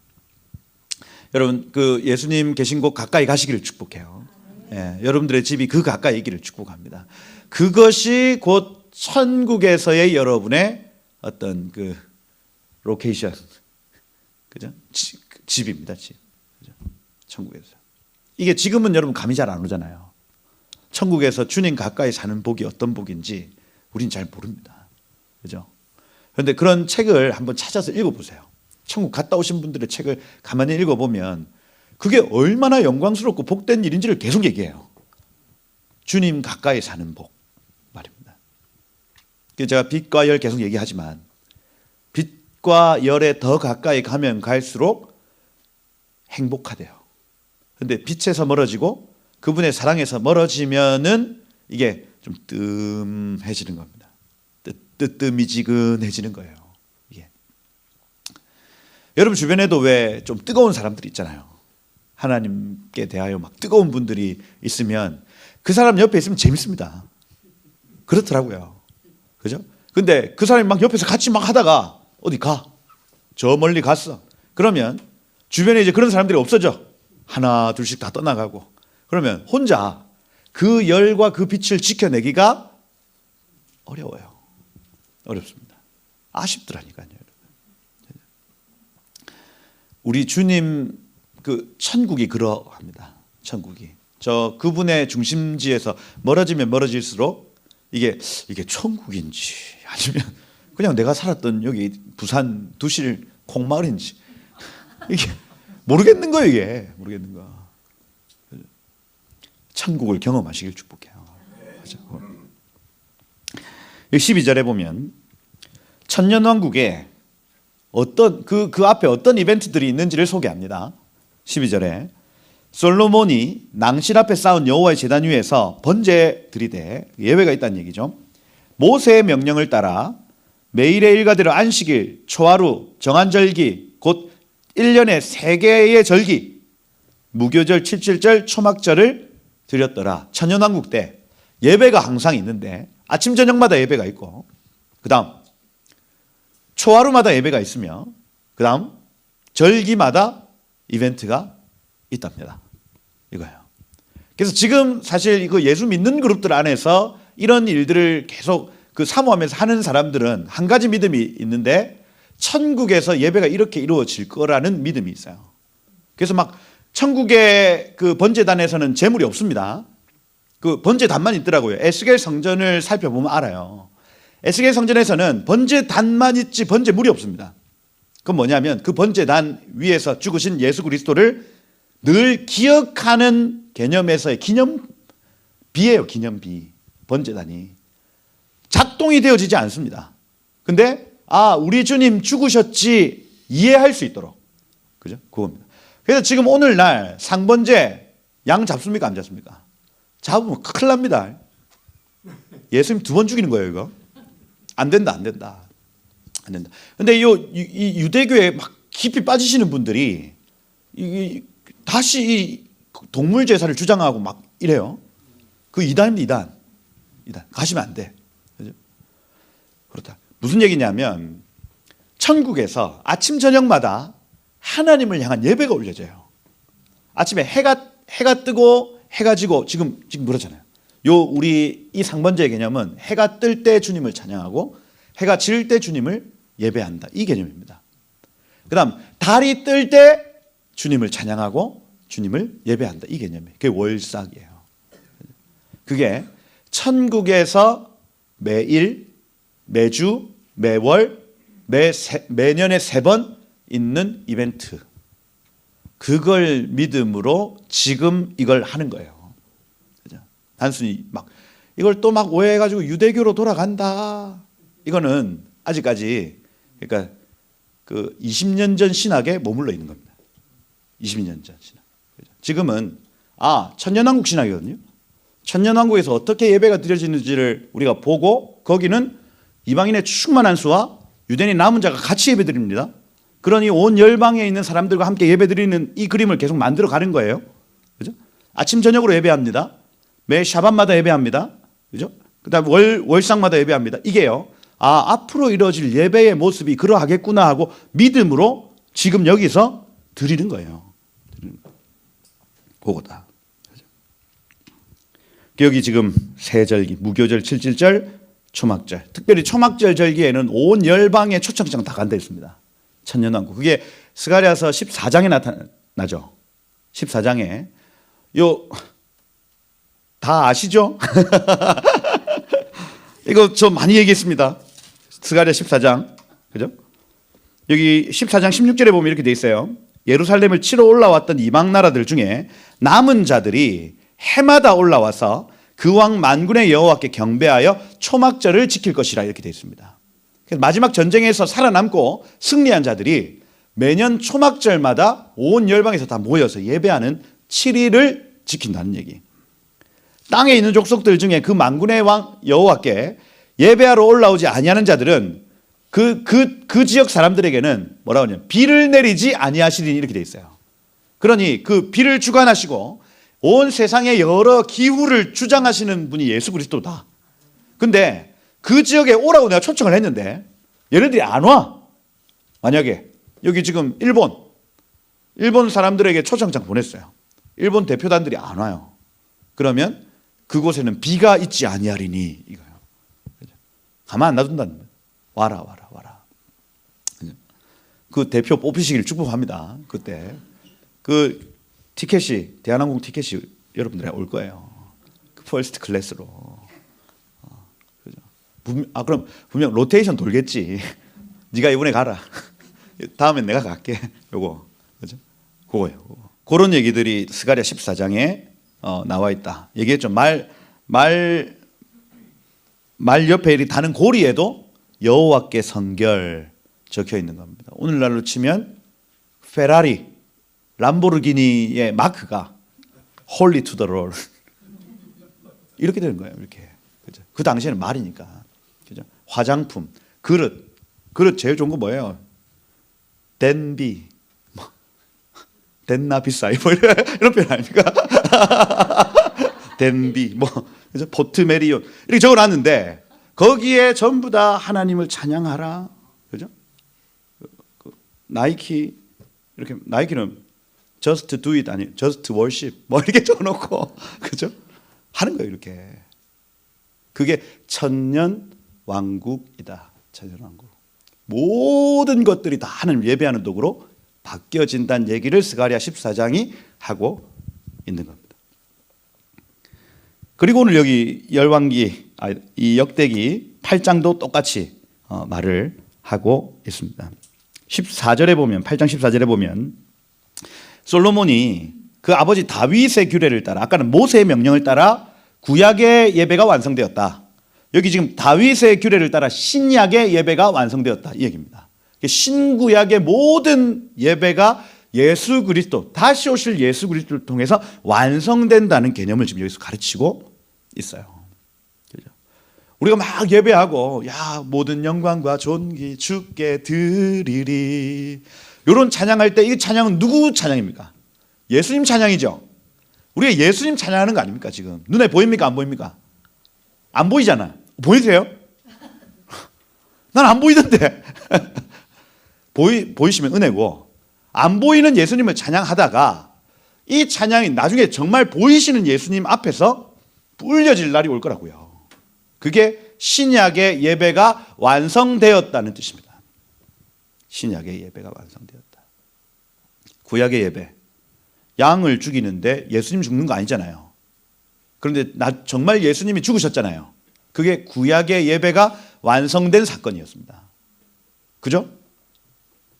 여러분, 그 예수님 계신 곳 가까이 가시기를 축복해요. 여러분들의 집이 그 가까이 있기를 축복합니다. 그것이 곧 천국에서의 여러분의 어떤 그 로케이션, 그죠? 집입니다, 집. 그죠? 천국에서. 이게 지금은 여러분 감이 잘 안 오잖아요. 천국에서 주님 가까이 사는 복이 어떤 복인지 우린 잘 모릅니다. 그죠? 그런데 그런 책을 한번 찾아서 읽어보세요. 천국 갔다 오신 분들의 책을 가만히 읽어보면 그게 얼마나 영광스럽고 복된 일인지를 계속 얘기해요. 주님 가까이 사는 복 말입니다. 제가 빛과 열 계속 얘기하지만 빛과 열에 더 가까이 가면 갈수록 행복하대요. 그런데 빛에서 멀어지고 그분의 사랑에서 멀어지면은 이게 좀 뜸해지는 겁니다. 뜨뜻미지근해지는 거예요. 이게. 여러분 주변에도 왜 좀 뜨거운 사람들이 있잖아요. 하나님께 대하여 막 뜨거운 분들이 있으면 그 사람 옆에 있으면 재밌습니다. 그렇더라고요. 그죠? 근데 그 사람이 막 옆에서 같이 막 하다가 어디 가. 저 멀리 갔어. 그러면 주변에 이제 그런 사람들이 없어져. 하나 둘씩 다 떠나가고. 그러면 혼자 그 열과 그 빛을 지켜내기가 어려워요. 어렵습니다. 아쉽더라니까요. 우리 주님 그 천국이 그러합니다. 천국이. 그분의 중심지에서 멀어지면 멀어질수록 이게 천국인지 아니면 그냥 내가 살았던 여기 부산 두실 콩마을인지 이게 모르겠는 거예요. 이게 모르겠는 거. 천국을 경험하시길 축복해요. 12절에 보면 천년왕국에 어떤 그 앞에 어떤 이벤트들이 있는지를 소개합니다. 12절에 솔로몬이 낭실 앞에 쌓은 여호와의 제단 위에서 번제 드리되, 예외가 있다는 얘기죠. 모세의 명령을 따라 매일의 일과대로 안식일, 초하루, 정한절기, 곧 1년에 3개의 절기, 무교절, 칠칠절, 초막절을 드렸더라. 천년왕국 때 예배가 항상 있는데 아침 저녁마다 예배가 있고, 그 다음 초하루마다 예배가 있으며, 그 다음 절기마다 이벤트가 있답니다. 이거예요. 그래서 지금 사실 그 예수 믿는 그룹들 안에서 이런 일들을 계속 그 사모하면서 하는 사람들은 한 가지 믿음이 있는데 천국에서 예배가 이렇게 이루어질 거라는 믿음이 있어요. 그래서 막 천국의 그 번제단에서는 재물이 없습니다. 그 번제단만 있더라고요. 에스겔 성전을 살펴보면 알아요. 에스겔 성전에서는 번제단만 있지 번제물이 없습니다. 그건 뭐냐면 그 번제단 위에서 죽으신 예수 그리스도를 늘 기억하는 개념에서의 기념비예요. 기념비. 번제단이 작동이 되어지지 않습니다. 근데 우리 주님 죽으셨지 이해할 수 있도록, 그죠? 그겁니다. 그래서 지금 오늘날 상번제 양 잡습니까 안 잡습니까? 잡으면 큰일 납니다. 예수님 2번 죽이는 거예요. 이거 안 된다. 근데 이 유대교에 막 깊이 빠지시는 분들이 다시 이 동물 제사를 주장하고 막 이래요. 그 이단입니다. 이단 가시면 안 돼. 그죠? 그렇다. 무슨 얘기냐면 천국에서 아침 저녁마다 하나님을 향한 예배가 올려져요. 아침에 해가 뜨고 해가 지고 지금 그렇잖아요. 우리 이 상번제의 개념은 해가 뜰 때 주님을 찬양하고 해가 질 때 주님을 예배한다. 이 개념입니다. 그다음 달이 뜰 때 주님을 찬양하고 주님을 예배한다. 이 개념이에요. 그게 월삭이에요. 그게 천국에서 매일, 매주, 매월, 매년에 3번 있는 이벤트. 그걸 믿음으로 지금 이걸 하는 거예요. 그죠? 단순히 막 이걸 또 막 오해해가지고 유대교로 돌아간다. 이거는 아직까지 그러니까 그 20년 전 신학에 머물러 있는 겁니다. 20년 전 신학. 그죠? 지금은 천년왕국 신학이거든요. 천년왕국에서 어떻게 예배가 드려지는지를 우리가 보고 거기는 이방인의 충만한 수와 유대인의 남은 자가 같이 예배드립니다. 그러니 온 열방에 있는 사람들과 함께 예배드리는 이 그림을 계속 만들어 가는 거예요. 그죠? 아침 저녁으로 예배합니다. 매 샤밧마다 예배합니다. 그죠? 그다음 월상마다 예배합니다. 이게요. 앞으로 이루어질 예배의 모습이 그러하겠구나 하고 믿음으로 지금 여기서 드리는 거예요. 그거다. 여기 지금 세절기, 무교절, 칠칠절, 초막절. 특별히 초막절 절기에는 온 열방의 초청장 다 간다 있습니다. 천년왕국. 그게 스가랴서 14장에 나타나죠. 14장에 다 아시죠? 이거 저 많이 얘기했습니다. 스가랴 14장. 그죠? 여기 14장 16절에 보면 이렇게 돼 있어요. 예루살렘을 치러 올라왔던 이방 나라들 중에 남은 자들이 해마다 올라와서 그 왕 만군의 여호와께 경배하여 초막절을 지킬 것이라 이렇게 되어 있습니다. 마지막 전쟁에서 살아남고 승리한 자들이 매년 초막절마다 온 열방에서 다 모여서 예배하는 7일을 지킨다는 얘기. 땅에 있는 족속들 중에 그 만군의 왕 여호와께 예배하러 올라오지 아니하는 자들은 그 지역 사람들에게는 뭐라고 하냐면 비를 내리지 아니하시리니 이렇게 되어 있어요. 그러니 그 비를 주관하시고 온 세상의 여러 기후를 주장하시는 분이 예수 그리스도다. 근데 그 지역에 오라고 내가 초청을 했는데 얘네들이 안 와. 만약에 여기 지금 일본 사람들에게 초청장 보냈어요. 일본 대표단들이 안 와요. 그러면 그곳에는 비가 있지 아니하리니 이거예요. 가만 안 놔둔다는 거예요. 와라. 그 대표 뽑히시길 축복합니다. 그때 그 티켓이 대한항공 티켓이 여러분들이 올 거예요. 그 퍼스트 클래스로. 그럼 분명 로테이션 돌겠지. 네가 이번에 가라. 다음엔 내가 갈게. 요거 그죠? 그거예요. 그런 얘기들이 스가랴 14장에 나와 있다. 얘기했죠. 말 옆에 이 다는 고리에도 여호와께 성결 적혀 있는 겁니다. 오늘날로 치면 페라리, 람보르기니의 마크가 홀리 투 더 롤 이렇게 되는 거예요. 이렇게. 그죠? 그 당시에는 말이니까. 그죠? 화장품, 그릇 제일 좋은 거 뭐예요? 덴비, 덴나 비싸 이런 표현 아닙니까? 덴비, 그죠? 포트메리온 이렇게 적어놨는데 거기에 전부 다 하나님을 찬양하라, 그죠? 나이키 이렇게 나이키는 just do it 아니 just worship 뭐 이렇게 적어놓고 그죠? 하는 거예요 이렇게. 그게 천년 왕국이다. 천년 왕국. 모든 것들이 다 하나님 예배하는 도구로 바뀌어진다는 얘기를 스가랴 14장이 하고 있는 겁니다. 그리고 오늘 여기 열왕기 이 역대기 8장도 똑같이 말을 하고 있습니다. 14절에 보면 8장 14절에 보면 솔로몬이 그 아버지 다윗의 규례를 따라 아까는 모세의 명령을 따라 구약의 예배가 완성되었다. 여기 지금 다윗의 규례를 따라 신약의 예배가 완성되었다 이 얘기입니다. 신구약의 모든 예배가 예수 그리스도 다시 오실 예수 그리스도를 통해서 완성된다는 개념을 지금 여기서 가르치고 있어요. 우리가 막 예배하고 야 모든 영광과 존귀 주께 드리리 이런 찬양할 때 이 찬양은 누구 찬양입니까? 예수님 찬양이죠. 우리가 예수님 찬양하는 거 아닙니까? 지금 눈에 보입니까? 안 보입니까? 안 보이잖아. 보이세요? 난 안 보이던데. 보이시면 은혜고 안 보이는 예수님을 찬양하다가 이 찬양이 나중에 정말 보이시는 예수님 앞에서 불려질 날이 올 거라고요. 그게 신약의 예배가 완성되었다는 뜻입니다. 신약의 예배가 완성되었다. 구약의 예배 양을 죽이는데 예수님 죽는 거 아니잖아요. 그런데 정말 예수님이 죽으셨잖아요. 그게 구약의 예배가 완성된 사건이었습니다. 그죠?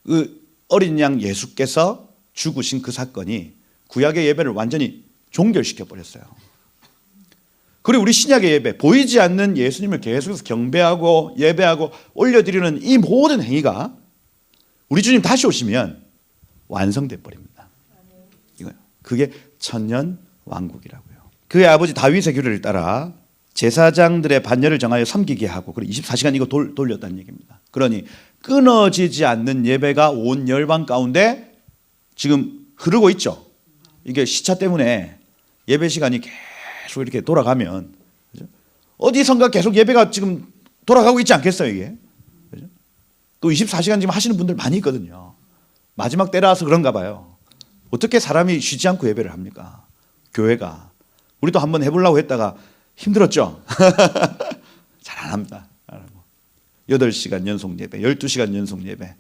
그 어린 양 예수께서 죽으신 그 사건이 구약의 예배를 완전히 종결시켜 버렸어요. 그리고 우리 신약의 예배 보이지 않는 예수님을 계속해서 경배하고 예배하고 올려드리는 이 모든 행위가 우리 주님 다시 오시면 완성돼 버립니다. 이거요. 그게 천년 왕국이라고요. 그의 아버지 다윗의 규례를 따라 제사장들의 반열을 정하여 섬기게 하고 그리고 24시간 이거 돌렸다는 얘기입니다. 그러니 끊어지지 않는 예배가 온 열방 가운데 지금 흐르고 있죠. 이게 시차 때문에 예배 시간이 계속 이렇게 돌아가면 그죠? 어디선가 계속 예배가 지금 돌아가고 있지 않겠어요 이게? 그죠? 또 24시간 지금 하시는 분들 많이 있거든요. 마지막 때라서 그런가 봐요. 어떻게 사람이 쉬지 않고 예배를 합니까? 교회가. 우리도 한번 해보려고 했다가 힘들었죠? 잘 안 합니다. 8시간 연속 예배, 12시간 연속 예배,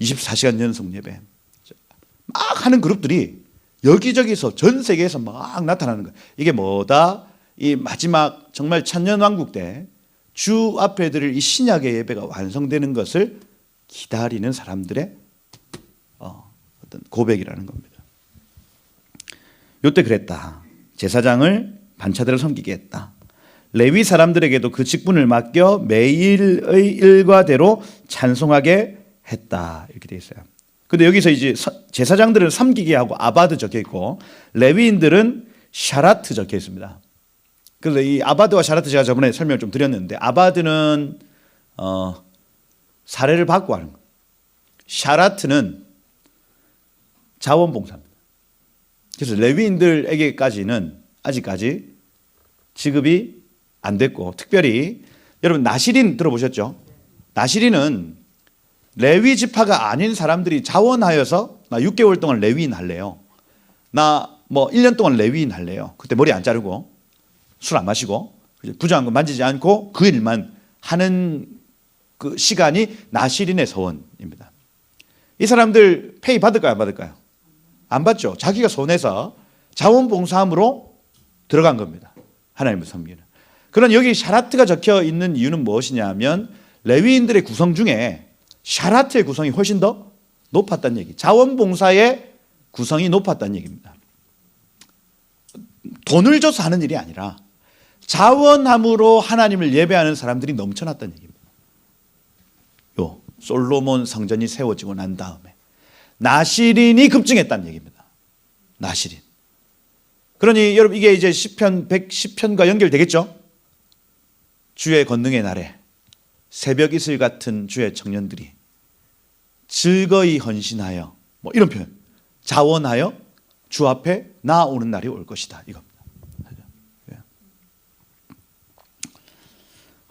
24시간 연속 예배 막 하는 그룹들이 여기저기서 전 세계에서 막 나타나는 거예요. 이게 뭐다? 이 마지막 정말 천년왕국 때 주 앞에 드릴 이 신약의 예배가 완성되는 것을 기다리는 사람들의 어떤 고백이라는 겁니다. 요때 그랬다. 제사장을 반차대로 섬기게 했다. 레위 사람들에게도 그 직분을 맡겨 매일의 일과대로 찬송하게 했다. 이렇게 되어 있어요. 근데 여기서 이제 제사장들은 섬기게 하고 아바드 적혀 있고 레위인들은 샤라트 적혀 있습니다. 그래서 이 아바드와 샤라트 제가 저번에 설명을 좀 드렸는데 아바드는 사례를 받고 하는 거예요. 샤라트는 자원봉사입니다. 그래서 레위인들에게까지는 아직까지 지급이 안 됐고 특별히 여러분 나시린 들어보셨죠? 나시린은 레위 지파가 아닌 사람들이 자원하여서 나 6개월 동안 레위인 할래요. 나 뭐 1년 동안 레위인 할래요. 그때 머리 안 자르고 술 안 마시고 부정한 거 만지지 않고 그 일만 하는 그 시간이 나시린의 서원입니다. 이 사람들 페이 받을까요? 안 받을까요? 안 받죠. 자기가 손해서 자원봉사함으로 들어간 겁니다. 하나님을 섬기는. 그런 여기 샤라트가 적혀 있는 이유는 무엇이냐면 레위인들의 구성 중에 샤라트의 구성이 훨씬 더 높았다는 얘기. 자원봉사의 구성이 높았다는 얘기입니다. 돈을 줘서 하는 일이 아니라 자원함으로 하나님을 예배하는 사람들이 넘쳐났다는 얘기입니다. 요 솔로몬 성전이 세워지고 난 다음에 나시린이 급증했다는 얘기입니다. 나시린. 그러니 여러분 이게 이제 시편 110편과 연결되겠죠? 주의 권능의 날에 새벽 이슬 같은 주의 청년들이 즐거이 헌신하여 뭐 이런 표현 자원하여 주 앞에 나아오는 날이 올 것이다 이겁니다.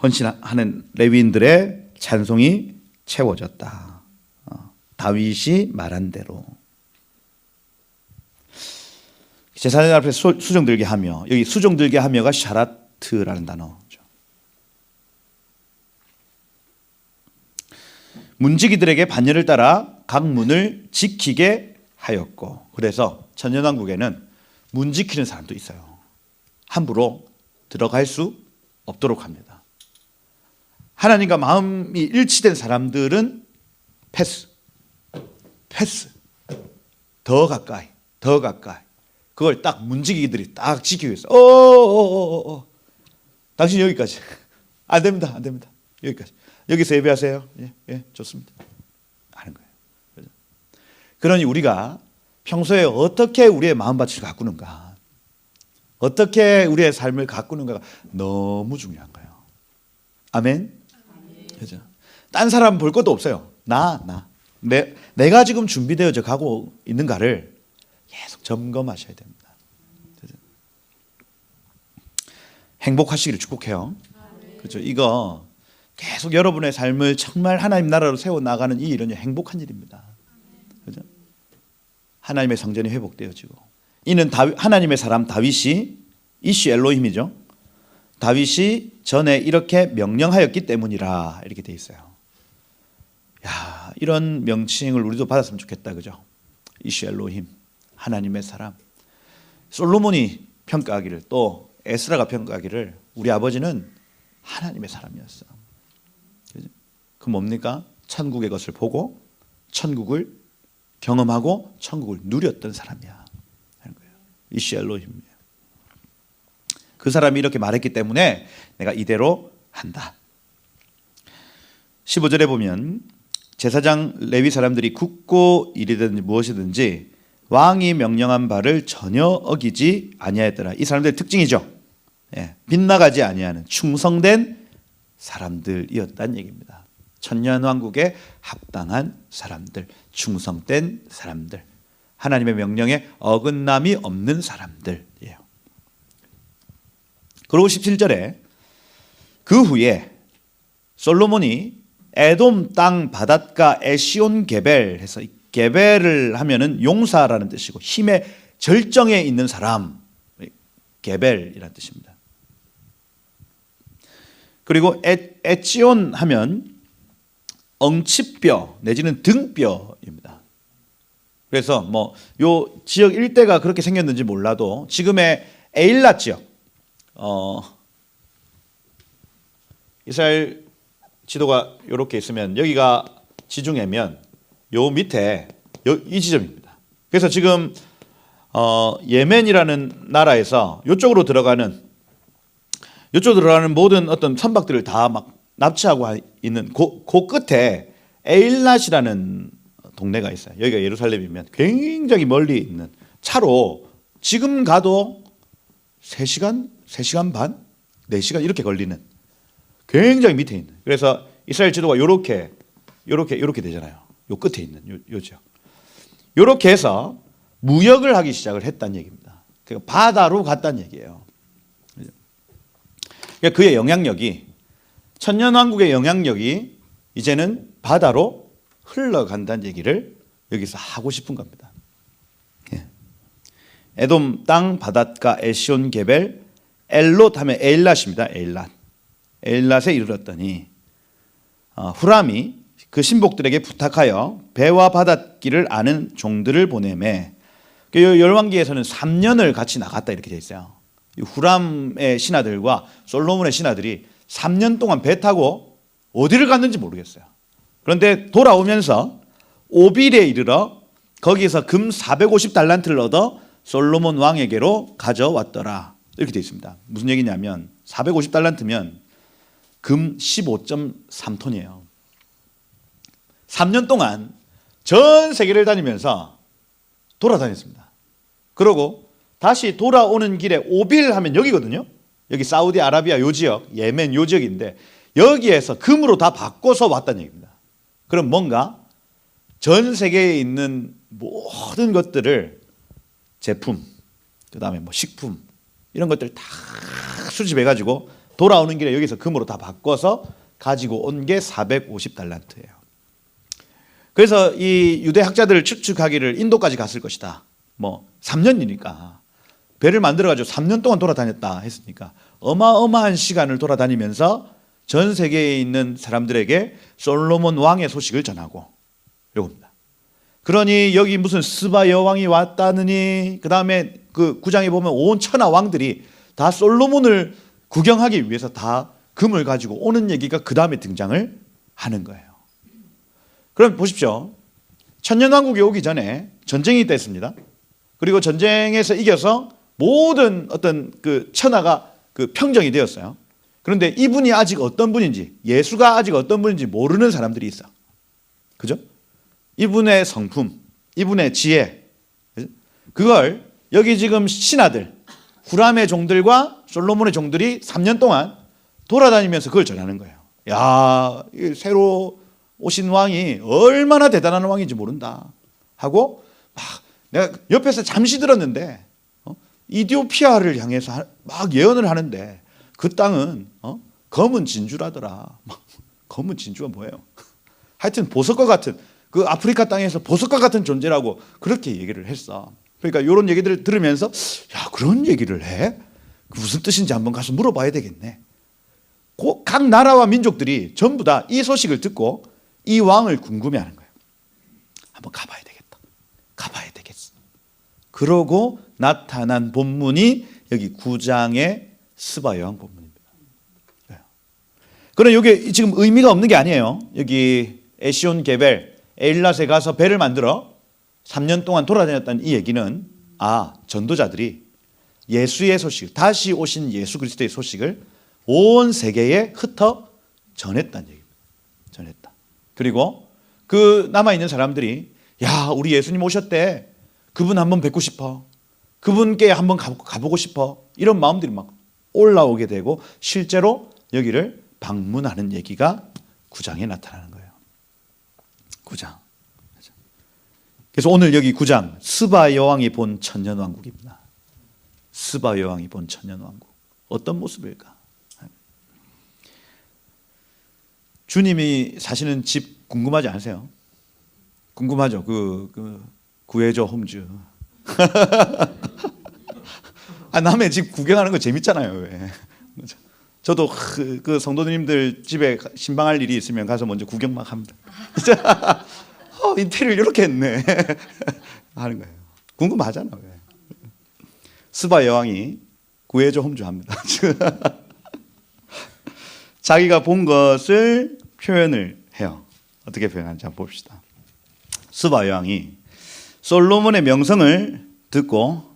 헌신하는 레위인들의 찬송이 채워졌다. 다윗이 말한 대로 제사장 앞에 수종 들게 하며, 여기 수종 들게 하며가 샤라트라는 단어죠. 문지기들에게 반열을 따라 각 문을 지키게 하였고, 그래서 천년왕국에는 문 지키는 사람도 있어요. 함부로 들어갈 수 없도록 합니다. 하나님과 마음이 일치된 사람들은 패스. 더 가까이. 그걸 딱 문지기들이 딱 지키기 위해서. 당신 여기까지. 안 됩니다. 여기까지. 여기서 예배하세요. 예, 좋습니다. 하는 거예요. 그러니 우리가 평소에 어떻게 우리의 마음밭을 가꾸는가, 어떻게 우리의 삶을 가꾸는가가 너무 중요한 거예요. 아멘. 그죠? 딴 사람 볼 것도 없어요. 내가 지금 준비되어져 가고 있는가를 계속 점검하셔야 됩니다. 그죠? 행복하시기를 축복해요. 그렇죠? 이거 계속 여러분의 삶을 정말 하나님 나라로 세워 나가는 이 일은 행복한 일입니다. 그죠? 하나님의 성전이 회복되어지고, 이는 하나님의 사람 다윗이, 이시 엘로힘이죠. 다윗이 전에 이렇게 명령하였기 때문이라 이렇게 돼 있어요. 야, 이런 명칭을 우리도 받았으면 좋겠다, 그죠? 이시 엘로힘, 하나님의 사람. 솔로몬이 평가하기를, 또 에스라가 평가하기를 우리 아버지는 하나님의 사람이었어. 그죠? 그 뭡니까? 천국의 것을 보고 천국을 경험하고 천국을 누렸던 사람이야 하는 거예요. 이시 엘로힘이에요. 그 사람이 이렇게 말했기 때문에 내가 이대로 한다. 15절에 보면 제사장 레위 사람들이 굳고 이르든지 무엇이든지 왕이 명령한 바를 전혀 어기지 아니하였더라. 이 사람들의 특징이죠. 빗나가지 아니하는 충성된 사람들이었다는 얘기입니다. 천년왕국에 합당한 사람들, 충성된 사람들, 하나님의 명령에 어긋남이 없는 사람들이에요. 그리고 17절에 그 후에 솔로몬이 에돔 땅 바닷가 에시온 게벨 해서, 게벨을 하면은 용사라는 뜻이고 힘의 절정에 있는 사람, 게벨이라는 뜻입니다. 그리고 에치온 하면 엉치뼈 내지는 등뼈입니다. 그래서 뭐 요 지역 일대가 그렇게 생겼는지 몰라도 지금의 에일랏 지역, 이스라엘 지도가 이렇게 있으면 여기가 지중해면 요 밑에 이 지점입니다. 그래서 지금 예멘이라는 나라에서 이쪽으로 들어가는 모든 어떤 선박들을 다 막 납치하고 있는 그 끝에 에일랏이라는 동네가 있어요. 여기가 예루살렘이면 굉장히 멀리 있는, 차로 지금 가도 3시간 반, 4시간 이렇게 걸리는 굉장히 밑에 있는. 그래서 이스라엘 지도가 요렇게 되잖아요. 요 끝에 있는 요 지역. 요렇게 해서 무역을 하기 시작을 했다는 얘기입니다. 그러니까 바다로 갔다는 얘기예요. 그러니까 그의 영향력이, 천년왕국의 영향력이 이제는 바다로 흘러간다는 얘기를 여기서 하고 싶은 겁니다. 에돔 땅 바닷가 에시온 게벨 엘롯 하면 에일랏입니다. 에일랏에 이르렀더니 후람이 그 신복들에게 부탁하여 배와 바닷길을 아는 종들을 보내매, 열왕기에서는 3년을 같이 나갔다 이렇게 돼 있어요. 후람의 신하들과 솔로몬의 신하들이 3년 동안 배 타고 어디를 갔는지 모르겠어요. 그런데 돌아오면서 오빌에 이르러 거기서 금 450달란트를 얻어 솔로몬 왕에게로 가져왔더라 이렇게 되어 있습니다. 무슨 얘기냐면 450달란트면 금 15.3톤이에요. 3년 동안 전 세계를 다니면서 돌아다녔습니다. 그러고 다시 돌아오는 길에 오빌 하면 여기거든요. 여기 사우디아라비아 요 지역, 예멘 요 지역인데 여기에서 금으로 다 바꿔서 왔다는 얘기입니다. 그럼 뭔가 전 세계에 있는 모든 것들을, 제품, 그다음에 뭐 식품 이런 것들 다 수집해가지고 돌아오는 길에 여기서 금으로 다 바꿔서 가지고 온 게 450달란트예요. 그래서 이 유대 학자들을 추측하기를 인도까지 갔을 것이다. 뭐 3년이니까 배를 만들어가지고 3년 동안 돌아다녔다 했으니까 어마어마한 시간을 돌아다니면서 전 세계에 있는 사람들에게 솔로몬 왕의 소식을 전하고 요겁니다. 그러니 여기 무슨 스바 여왕이 왔다느니 그 다음에 그 9장에 보면 온 천하 왕들이 다 솔로몬을 구경하기 위해서 다 금을 가지고 오는 얘기가 그 다음에 등장을 하는 거예요. 그럼 보십시오. 천년왕국이 오기 전에 전쟁이 있었습니다. 그리고 전쟁에서 이겨서 모든 어떤 그 천하가 그 평정이 되었어요. 그런데 이분이 아직 어떤 분인지, 예수가 아직 어떤 분인지 모르는 사람들이 있어. 그죠? 이분의 성품, 이분의 지혜, 그걸 여기 지금 신하들, 후람의 종들과 솔로몬의 종들이 3년 동안 돌아다니면서 그걸 전하는 거예요. 야, 새로 오신 왕이 얼마나 대단한 왕인지 모른다 하고 막 내가 옆에서 잠시 들었는데 이디오피아를 향해서 막 예언을 하는데 그 땅은 검은 진주라더라. 검은 진주가 뭐예요? 하여튼 보석과 같은 그 아프리카 땅에서 보석과 같은 존재라고 그렇게 얘기를 했어. 그러니까 이런 얘기들을 들으면서 야, 그런 얘기를 해? 무슨 뜻인지 한번 가서 물어봐야 되겠네. 각 나라와 민족들이 전부 다 이 소식을 듣고 이 왕을 궁금해하는 거예요. 한번 가봐야 되겠다. 가봐야 되겠어. 그러고 나타난 본문이 여기 9장의 스바 여왕 본문입니다. 그럼 이게 지금 의미가 없는 게 아니에요. 여기 에시온 게벨 에일랏에 가서 배를 만들어 3년 동안 돌아다녔다는 이 얘기는 전도자들이 예수의 소식, 다시 오신 예수 그리스도의 소식을 온 세계에 흩어 전했다는 얘기입니다. 전했다. 그리고 그 남아있는 사람들이 야, 우리 예수님 오셨대. 그분 한번 뵙고 싶어. 그분께 한번 가보고 싶어. 이런 마음들이 막 올라오게 되고 실제로 여기를 방문하는 얘기가 9장에 나타나는 거예요. 9장. 그래서 오늘 여기 9장 스바 여왕이 본 천년왕국입니다. 스바 여왕이 본 천년왕국. 어떤 모습일까? 주님이 사시는 집 궁금하지 않으세요? 궁금하죠? 구해줘 홈즈. 남의 집 구경하는 거 재밌잖아요. 왜? 저도 그 성도님들 집에 신방할 일이 있으면 가서 먼저 구경 막 합니다. 인테리어 이렇게 했네 하는 거예요. 궁금하잖아. 왜? 스바 여왕이 구해줘 홈즈 합니다. 자기가 본 것을 표현을 해요. 어떻게 표현하는지 한번 봅시다. 스바 여왕이 솔로몬의 명성을 듣고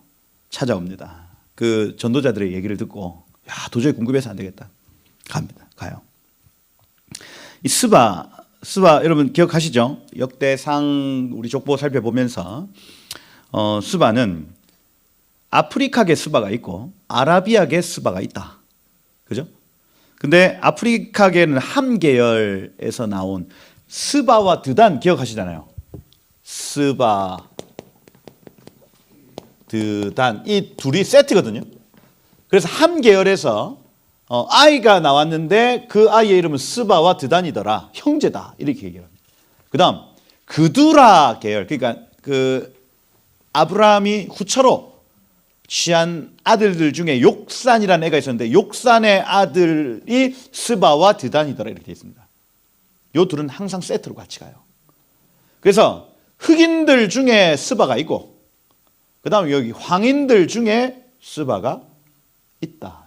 찾아옵니다. 그 전도자들의 얘기를 듣고 야, 도저히 궁금해서 안 되겠다. 가요. 이 스바 여러분 기억하시죠? 역대상 우리 족보 살펴보면서 스바는 아프리카계 스바가 있고 아라비아계 스바가 있다. 그죠? 근데 아프리카계는 함 계열에서 나온 스바와 드단 기억하시잖아요. 스바, 드단 이 둘이 세트거든요. 그래서 함 계열에서 아이가 나왔는데 그 아이의 이름은 스바와 드단이더라. 형제다. 이렇게 얘기합니다. 그다음 그두라 계열. 그러니까 그 아브라함이 후처로 취한 아들들 중에 욕산이라는 애가 있었는데 욕산의 아들이 스바와 드단이더라 이렇게 되어 있습니다. 요 둘은 항상 세트로 같이 가요. 그래서 흑인들 중에 스바가 있고 그 다음에 여기 황인들 중에 스바가 있다.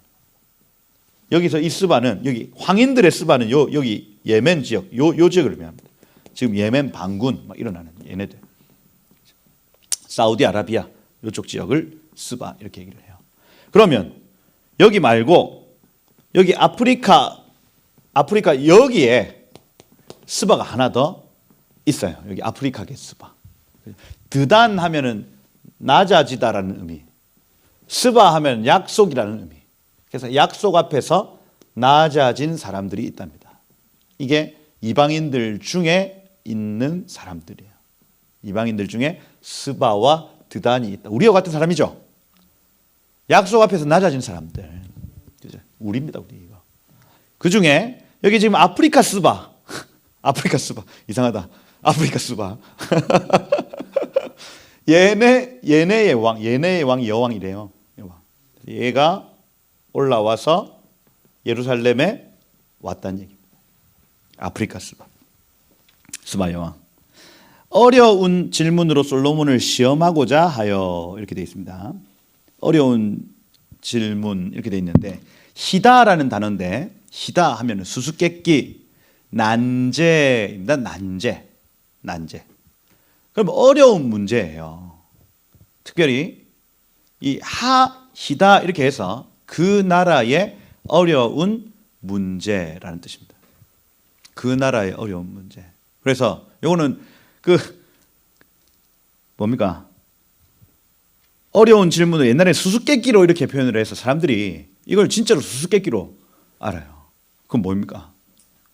여기서 이 스바는 여기 황인들의 스바는 여기 예멘 지역 요 지역을 의미합니다. 지금 예멘 반군 막 일어나는 얘네들. 사우디아라비아 이쪽 지역을 스바 이렇게 얘기를 해요. 그러면 여기 말고 여기 아프리카 여기에 스바가 하나 더 있어요. 여기 아프리카계 스바. 드단 하면은 낮아지다라는 의미. 스바 하면 약속이라는 의미. 그래서 약속 앞에서 낮아진 사람들이 있답니다. 이게 이방인들 중에 있는 사람들이에요. 이방인들 중에 스바와 드단이 있다. 우리와 같은 사람이죠. 약속 앞에서 낮아진 사람들. 그죠? 우리입니다, 우리 이거. 그 중에 여기 지금 아프리카 스바. 아프리카 스바. 이상하다. 아프리카 스바. 얘네의 왕 여왕이래요. 얘가 올라와서 예루살렘에 왔다는 얘기입니다. 아프리카 스바 여왕. 어려운 질문으로 솔로몬을 시험하고자 하여 이렇게 되어 있습니다. 어려운 질문 이렇게 되어 있는데 희다라는 단어인데 희다 하면 수수께끼, 난제입니다. 난제. 그럼 어려운 문제예요. 특별히 이 희다 이렇게 해서 그 나라의 어려운 문제라는 뜻입니다. 그 나라의 어려운 문제. 그래서 요거는 뭡니까? 어려운 질문을 옛날에 수수께끼로 이렇게 표현을 해서 사람들이 이걸 진짜로 수수께끼로 알아요. 그건 뭡니까?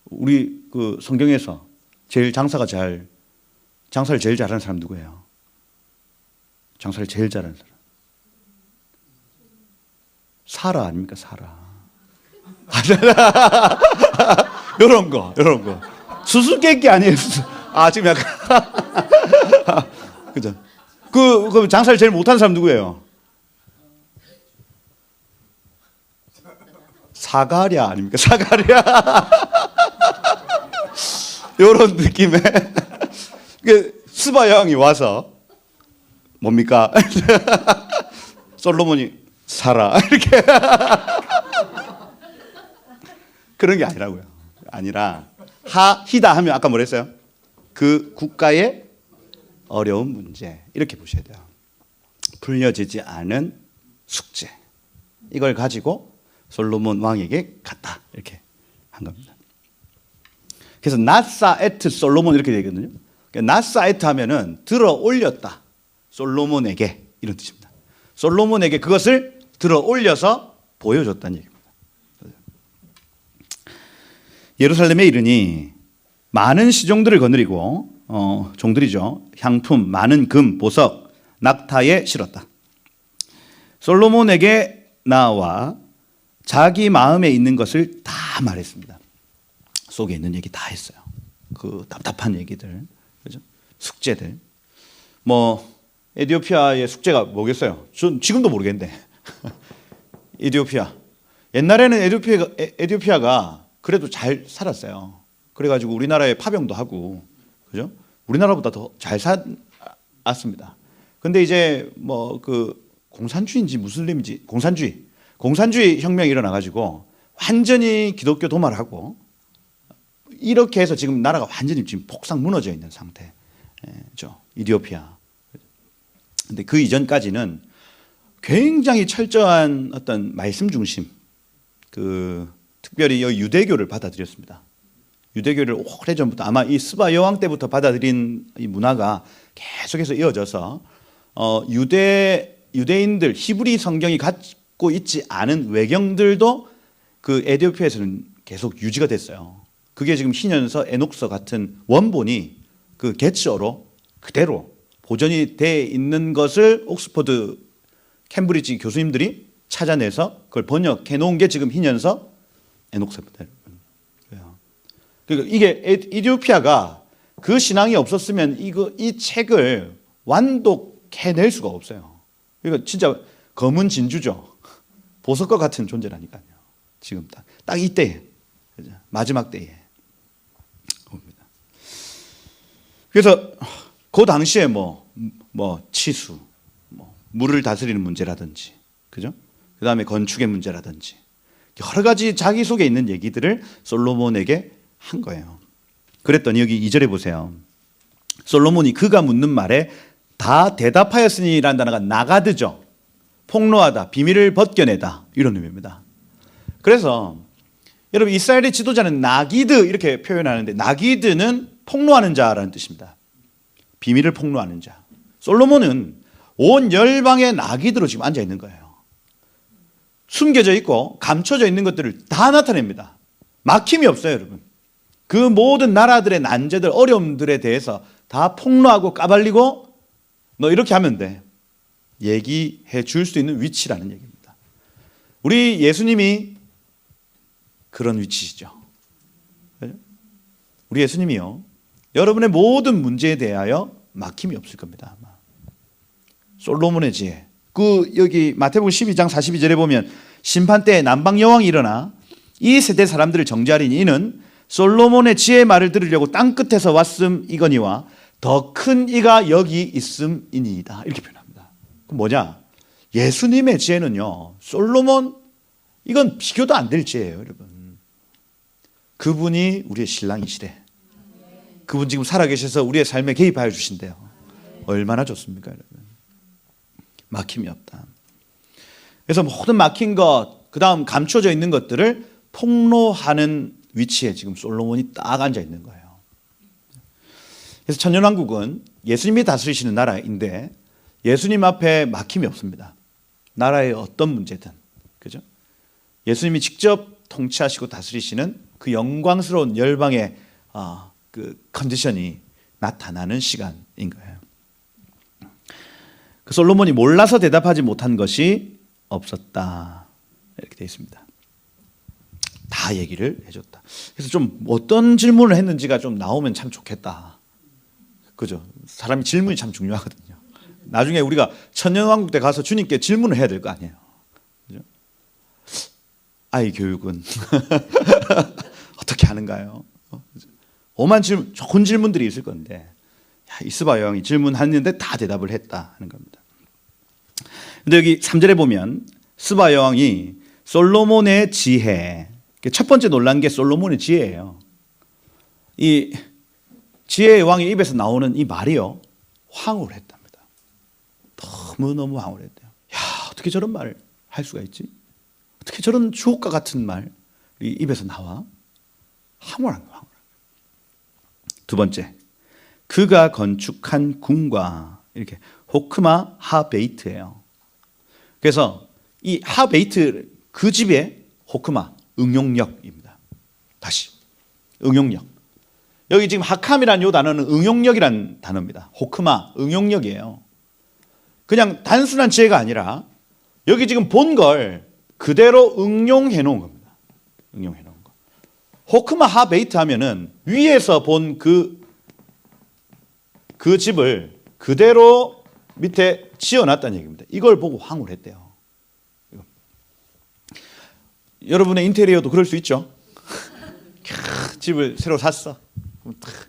우리 성경에서 제일 장사를 제일 잘하는 사람 누구예요? 장사를 제일 잘하는 사람. 사라 아닙니까? 사라. 이런 거. 수수께끼 아니에요. 지금 약간. 그죠? 그 장사를 제일 못하는 사람 누구예요? 사가랴 아닙니까? 사가랴. 이런 느낌의 스바 여왕이 와서 뭡니까? 솔로몬이 사라 이렇게 그런 게 아니라고요. 아니라 희다 하면 아까 뭐랬어요? 그 국가의 어려운 문제 이렇게 보셔야 돼요. 풀려지지 않은 숙제 이걸 가지고 솔로몬 왕에게 갔다 이렇게 한 겁니다. 그래서 나사에트 솔로몬 이렇게 되거든요. 나사에트 하면은 들어 올렸다 솔로몬에게 이런 뜻입니다. 솔로몬에게 그것을 들어 올려서 보여줬다는 얘기입니다. 예루살렘에 이르니 많은 시종들을 거느리고 종들이죠. 향품, 많은 금, 보석, 낙타에 실었다. 솔로몬에게 나와 자기 마음에 있는 것을 다 말했습니다. 속에 있는 얘기 다 했어요. 그 답답한 얘기들, 그죠? 숙제들. 에티오피아의 숙제가 뭐겠어요? 전 지금도 모르겠는데. 에티오피아. 옛날에는 에티오피아가 그래도 잘 살았어요. 그래가지고 우리나라에 파병도 하고, 그죠? 우리나라보다 더 잘 살았습니다. 근데 이제 공산주의인지 무슬림인지 공산주의 혁명이 일어나가지고 완전히 기독교 도말하고 이렇게 해서 지금 나라가 완전히 지금 폭삭 무너져 있는 상태죠. 에티오피아. 근데 그 이전까지는 굉장히 철저한 어떤 말씀 중심, 특별히 유대교를 받아들였습니다. 유대교를 오래전부터 아마 이 스바 여왕 때부터 받아들인 이 문화가 계속해서 이어져서 유대인들 히브리 성경이 갖고 있지 않은 외경들도 그 에티오피아에서는 계속 유지가 됐어요. 그게 지금 희년서, 에녹서 같은 원본이 그 개츠어로 그대로 보존이 돼 있는 것을 옥스퍼드, 캠브리지 교수님들이 찾아내서 그걸 번역해 놓은 게 지금 희년서, 에녹서입니다. 그러니까 이게 에티오피아가 그 신앙이 없었으면 이 책을 완독해낼 수가 없어요. 그러니까 진짜 검은 진주죠. 보석과 같은 존재라니까요. 지금 딱 이때에, 마지막 때에. 그래서 그 당시에 치수, 물을 다스리는 문제라든지, 그죠? 그 다음에 건축의 문제라든지 여러 가지 자기 속에 있는 얘기들을 솔로몬에게 한 거예요. 그랬더니 여기 2절에 보세요. 솔로몬이 그가 묻는 말에 다 대답하였으니라는 단어가 나가드죠. 폭로하다, 비밀을 벗겨내다 이런 의미입니다. 그래서 여러분 이스라엘의 지도자는 나기드 이렇게 표현하는데 나기드는 폭로하는 자라는 뜻입니다. 비밀을 폭로하는 자. 솔로몬은 온 열방의 나기드로 지금 앉아 있는 거예요. 숨겨져 있고 감춰져 있는 것들을 다 나타냅니다. 막힘이 없어요, 여러분. 그 모든 나라들의 난제들, 어려움들에 대해서 다 폭로하고 까발리고 너 이렇게 하면 돼. 얘기해 줄 수 있는 위치라는 얘기입니다. 우리 예수님이 그런 위치시죠. 우리 예수님이요. 여러분의 모든 문제에 대하여 막힘이 없을 겁니다. 아마. 솔로몬의 지혜, 그 여기 마태복음 12장 42절에 보면 심판 때에 남방 여왕이 일어나 이 세대 사람들을 정죄하리니 이는 솔로몬의 지혜의 말을 들으려고 땅 끝에서 왔음이거니와 더 큰 이가 여기 있음이니이다. 이렇게 표현합니다. 그 뭐냐? 예수님의 지혜는요, 솔로몬 이건 비교도 안 될 지혜예요, 여러분. 그분이 우리의 신랑이시래. 그분 지금 살아계셔서 우리의 삶에 개입하여 주신대요. 얼마나 좋습니까, 여러분? 막힘이 없다. 그래서 모든 막힌 것, 그 다음 감춰져 있는 것들을 폭로하는 위치에 지금 솔로몬이 딱 앉아 있는 거예요. 그래서 천년왕국은 예수님이 다스리시는 나라인데 예수님 앞에 막힘이 없습니다. 나라의 어떤 문제든, 그죠? 예수님이 직접 통치하시고 다스리시는 그 영광스러운 열방의 그 컨디션이 나타나는 시간인 거예요. 그 솔로몬이 몰라서 대답하지 못한 것이 없었다. 이렇게 되어 있습니다. 다 얘기를 해줬다. 그래서 좀 어떤 질문을 했는지가 좀 나오면 참 좋겠다. 그죠? 사람이 질문이 참 중요하거든요. 나중에 우리가 천년왕국 때 가서 주님께 질문을 해야 될 거 아니에요. 그죠? 아이 교육은 어떻게 하는가요? 오만 질문, 좋은 질문들이 있을 건데 이 스바 여왕이 질문했는데 다 대답을 했다 하는 겁니다. 근데 여기 3절에 보면 스바 여왕이 솔로몬의 지혜, 첫 번째 놀란 게 솔로몬의 지혜예요. 이 지혜의 왕의 입에서 나오는 이 말이요, 황홀 했답니다. 너무너무 황홀했대요. 야, 어떻게 저런 말을 할 수가 있지? 어떻게 저런 주옥과 같은 말이 입에서 나와? 황홀한 거야. 두 번째, 그가 건축한 궁과 이렇게 호크마 하베이트예요. 그래서 이 하베이트 그 집의 호크마 응용력입니다. 다시 응용력. 여기 지금 하캄이라는 이 단어는 응용력이라는 단어입니다. 호크마 응용력이에요. 그냥 단순한 지혜가 아니라 여기 지금 본 걸 그대로 응용해 놓은 겁니다. 응용해 놓은 거. 호크마 하베이트 하면은 위에서 본 그 집을 그대로 밑에 지어놨다는 얘기입니다. 이걸 보고 황홀했대요. 여러분의 인테리어도 그럴 수 있죠. 집을 새로 샀어.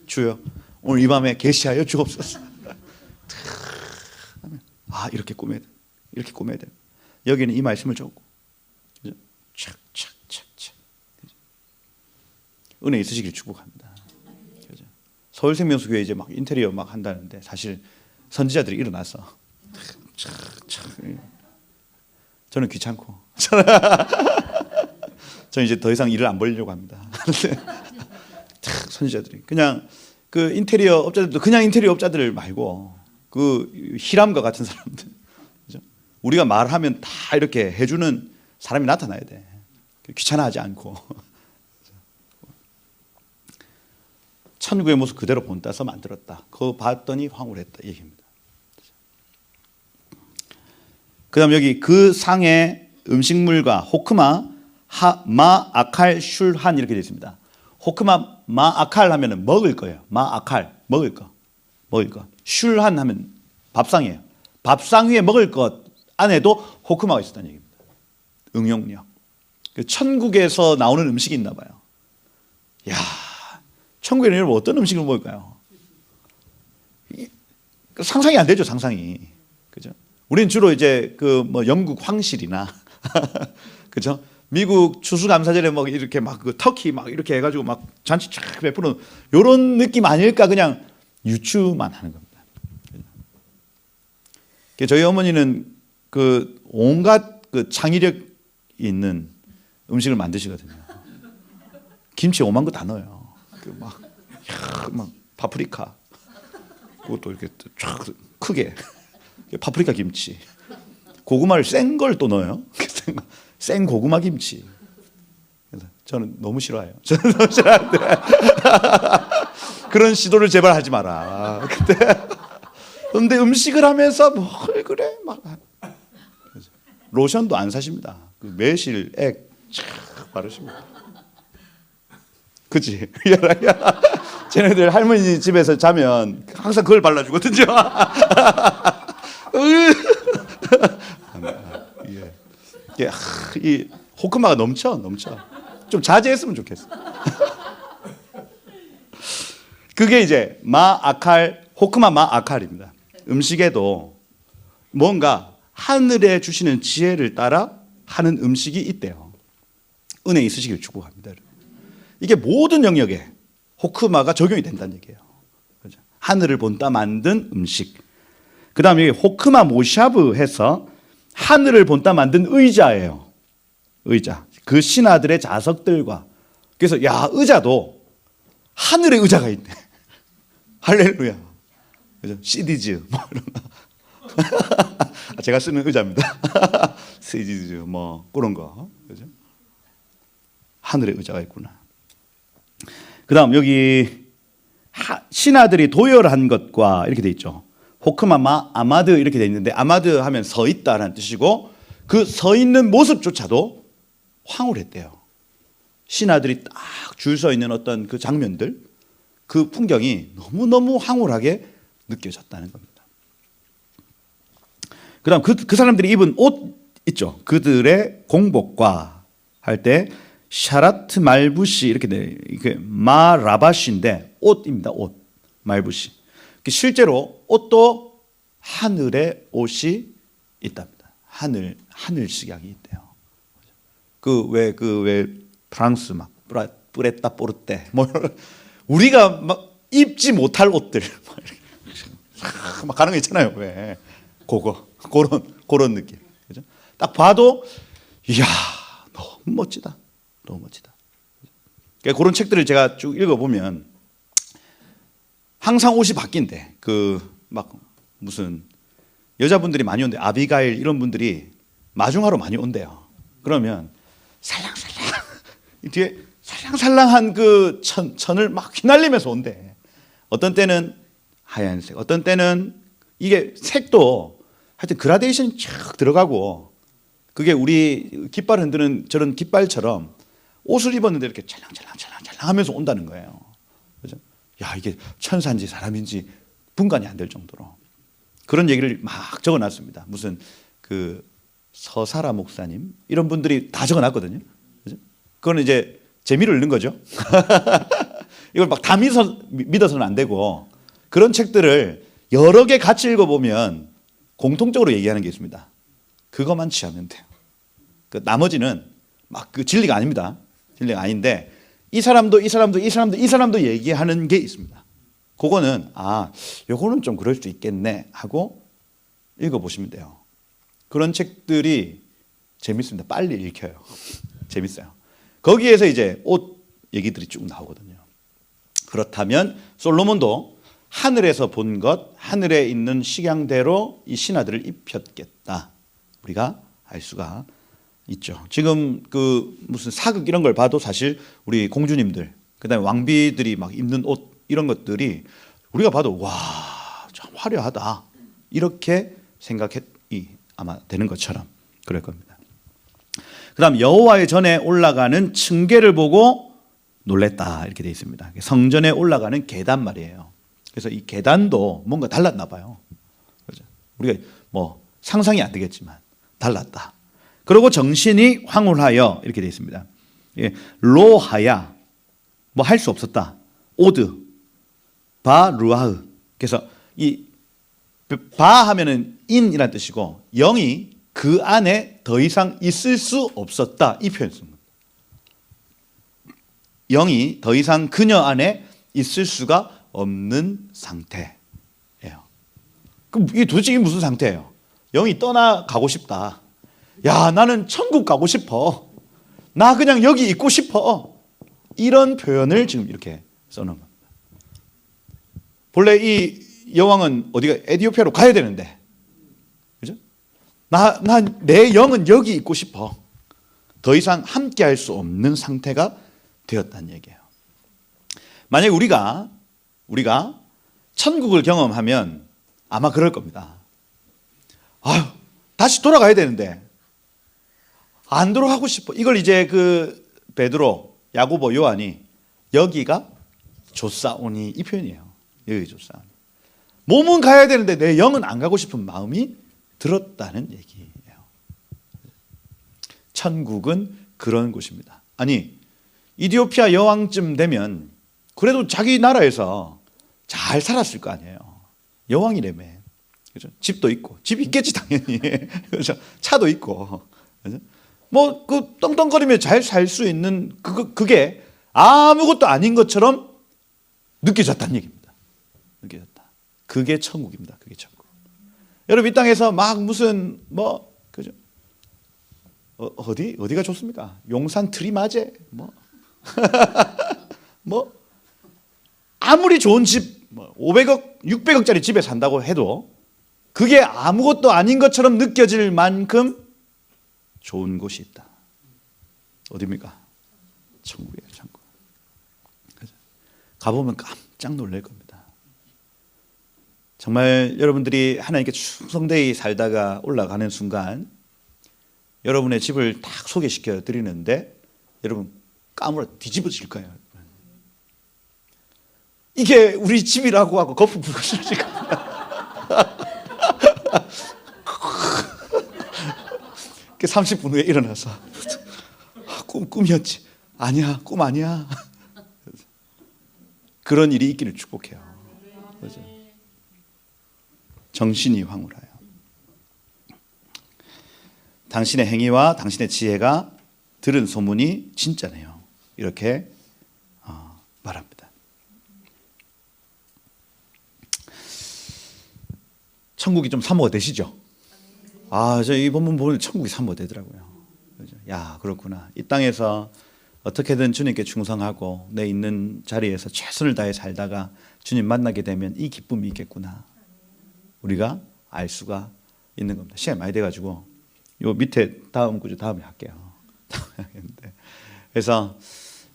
주여, 오늘 이 밤에 계시하여 주옵소서. 이렇게 꾸며야 돼. 이렇게 꾸며야 돼. 여기는 이 말씀을 적고, 착착착착. 은혜 있으시길 축복합니다. 그죠? 서울생명수교회 이제 막 인테리어 막 한다는데 사실 선지자들이 일어나서 저는 귀찮고 저는 이제 더 이상 일을 안 벌리려고 합니다. 선지자들이 그냥 그 인테리어 업자들도 그냥 인테리어 업자들 말고 그 히람과 같은 사람들, 그죠? 우리가 말하면 다 이렇게 해주는 사람이 나타나야 돼. 귀찮아하지 않고 천국의 모습 그대로 본따서 만들었다. 그거 봤더니 황홀했다 얘기입니다. 그다음 여기 그 상의 음식물과 호크마 마 아칼 슐한 이렇게 되어 있습니다. 호크마 마 아칼 하면은 먹을 거예요. 마 아칼 먹을 거. 슐한 하면 밥상이에요. 밥상 위에 먹을 것 안에도 호크마가 있었다는 얘기입니다. 응용력. 천국에서 나오는 음식이 있나 봐요. 야, 천국에는 여러분 어떤 음식을 먹을까요? 상상이 안 되죠, 상상이. 그죠? 우리는 주로 이제 그 뭐 영국 황실이나 그죠? 미국 추수감사절에 막 이렇게 막 그 터키 막 이렇게 해가지고 막 잔치 쫙 베푸는 이런 느낌 아닐까, 그냥 유추만 하는 겁니다. 저희 어머니는 그 온갖 그 창의력이 있는 음식을 만드시거든요. 김치 오만 거 다 넣어요. 막 파프리카, 그것도 이렇게 쫙 크게 파프리카 김치, 고구마를 센 걸 또 넣어요. 생 고구마 김치. 그래서 저는 너무 싫어해요. 저는 너무 싫어하는데 그런 시도를 제발 하지 마라. 근데 음식을 하면서 뭐 그래 막 로션도 안 사십니다. 그 매실 액 촥 바르십니다. 그치? 쟤네들 할머니 집에서 자면 항상 그걸 발라주거든요. 이 호크마가 넘쳐. 좀 자제했으면 좋겠어. 그게 이제 마아칼, 호크마 마아칼입니다. 음식에도 뭔가 하늘에 주시는 지혜를 따라 하는 음식이 있대요. 은혜 있으시길 축복합니다. 이게 모든 영역에 호크마가 적용이 된다는 얘기예요. 그렇죠? 하늘을 본따 만든 음식. 그 다음에 호크마 모샤브 해서 하늘을 본따 만든 의자예요. 의자. 그 신하들의 자석들과. 그래서 야, 의자도 하늘의 의자가 있네. 할렐루야. 그죠? 시디즈 뭐 이런 거. 제가 쓰는 의자입니다. 시디즈 뭐 그런 거. 그죠? 하늘의 의자가 있구나. 그다음 여기 신하들이 도열한 것과 이렇게 돼 있죠. 호크마마 아마드 이렇게 돼 있는데 아마드 하면 서 있다라는 뜻이고 그 서 있는 모습조차도 황홀했대요. 신하들이 딱 줄 서 있는 어떤 그 장면들 그 풍경이 너무너무 황홀하게 느껴졌다는 겁니다. 그다음 그 사람들이 입은 옷 있죠. 그들의 공복과 할 때 샤라트 말부시 이렇게 돼. 이게 마라바시인데 옷입니다. 옷. 말부시. 실제로 옷도 하늘의 옷이 있답니다. 하늘 식약이 있대요. 그 왜 프랑스 막 뿌레따 포르테 뭐 우리가 막 입지 못할 옷들 막 가는 거 있잖아요. 왜 그런 느낌. 그죠? 딱 봐도 이야 너무 멋지다. 너무 멋지다. 그러니까 그런 책들을 제가 쭉 읽어보면 항상 옷이 바뀐대. 그 막 무슨 여자분들이 많이 온대. 아비가일 이런 분들이 마중하러 많이 온대요. 그러면 살랑살랑 뒤에 살랑살랑한 그 천을 막 휘날리면서 온대. 어떤 때는 하얀색, 어떤 때는 이게 색도 하여튼 그라데이션이 쫙 들어가고 그게 우리 깃발 흔드는 저런 깃발처럼 옷을 입었는데 이렇게 찰랑찰랑 하면서 온다는 거예요. 그죠? 야, 이게 천사인지 사람인지 분간이 안 될 정도로 그런 얘기를 막 적어놨습니다. 무슨 그 서사라 목사님 이런 분들이 다 적어놨거든요. 그죠? 그거는 이제 재미를 읽는 거죠. 이걸 막 다 믿어서는 안 되고 그런 책들을 여러 개 같이 읽어보면 공통적으로 얘기하는 게 있습니다. 그것만 취하면 돼요. 그 나머지는 막 그 진리가 아닙니다. 진리가 아닌데 이 사람도 얘기하는 게 있습니다. 그거는 요거는 좀 그럴 수 있겠네 하고 읽어보시면 돼요. 그런 책들이 재밌습니다. 빨리 읽혀요. 재밌어요. 거기에서 이제 옷 얘기들이 쭉 나오거든요. 그렇다면 솔로몬도 하늘에서 본 것, 하늘에 있는 식양대로 이 신하들을 입혔겠다. 우리가 알 수가 있죠. 지금 그 무슨 사극 이런 걸 봐도 사실 우리 공주님들, 그다음에 왕비들이 막 입는 옷 이런 것들이 우리가 봐도 와, 참 화려하다. 이렇게 생각이 아마 되는 것처럼 그럴 겁니다. 그다음 여호와의 전에 올라가는 층계를 보고 놀랬다 이렇게 되어 있습니다. 성전에 올라가는 계단 말이에요. 그래서 이 계단도 뭔가 달랐나 봐요. 그렇죠? 우리가 뭐 상상이 안 되겠지만 달랐다. 그리고 정신이 황홀하여 이렇게 되어 있습니다. 예, 로하야 뭐 할 수 없었다. 오드 바 루아흐. 그래서 이 바 하면은 인이라는 뜻이고 영이 그 안에 더 이상 있을 수 없었다 이 표현 씁니다. 영이 더 이상 그녀 안에 있을 수가 없는 상태예요. 그럼 이게 도대체 무슨 상태예요? 영이 떠나가고 싶다. 야, 나는 천국 가고 싶어. 나 그냥 여기 있고 싶어. 이런 표현을 지금 이렇게 써놓은 겁니다. 본래 이 여왕은 어디가 에티오피아로 가야 되는데, 그죠? 내 영은 여기 있고 싶어. 더 이상 함께할 수 없는 상태가 되었다는 얘기예요. 만약 우리가 천국을 경험하면 아마 그럴 겁니다. 아유, 다시 돌아가야 되는데 안 돌아가고 싶어. 이걸 이제 그 베드로, 야고보, 요한이 여기가 조사오니 이 표현이에요. 여기 조사오니. 몸은 가야 되는데 내 영은 안 가고 싶은 마음이 들었다는 얘기예요. 천국은 그런 곳입니다. 아니 이디오피아 여왕쯤 되면 그래도 자기 나라에서 잘 살았을 거 아니에요. 여왕이라며. 그죠? 집도 있고, 집 있겠지 당연히. 그죠? 차도 있고. 그죠? 뭐 그 떵떵거리며 잘 살 수 있는 그게 아무것도 아닌 것처럼 느껴졌다는 얘기입니다. 느껴졌다. 그게 천국입니다. 그게 천국. 여러분 이 땅에서 막 무슨 뭐 그죠? 어디가 좋습니까? 용산 트리마제 뭐 뭐 아무리 좋은 집 500억, 600억짜리 집에 산다고 해도 그게 아무것도 아닌 것처럼 느껴질 만큼 좋은 곳이 있다. 어디입니까? 천국이에요. 천국. 가보면 깜짝 놀랄 겁니다. 정말 여러분들이 하나님께 충성되이 살다가 올라가는 순간 여러분의 집을 딱 소개시켜 드리는데 여러분 까물어 뒤집어질 거예요. 이게 우리 집이라고 하고 거품 불고 쓰러질 겁니다. 30분 후에 일어나서 꿈이었지. 아니야, 꿈 아니야. 그런 일이 있기를 축복해요. 그렇죠? 정신이 황홀하여. 당신의 행위와 당신의 지혜가 들은 소문이 진짜네요. 이렇게 말합니다. 천국이 좀 사모가 되시죠? 저 이 본문 보면 천국이 사모가 되더라고요. 그죠? 야, 그렇구나. 이 땅에서 어떻게든 주님께 충성하고 내 있는 자리에서 최선을 다해 살다가 주님 만나게 되면 이 기쁨이 있겠구나. 우리가 알 수가 있는 겁니다. 시간이 많이 돼가지고 요 밑에 다음 구절 다음에 할게요. 그래서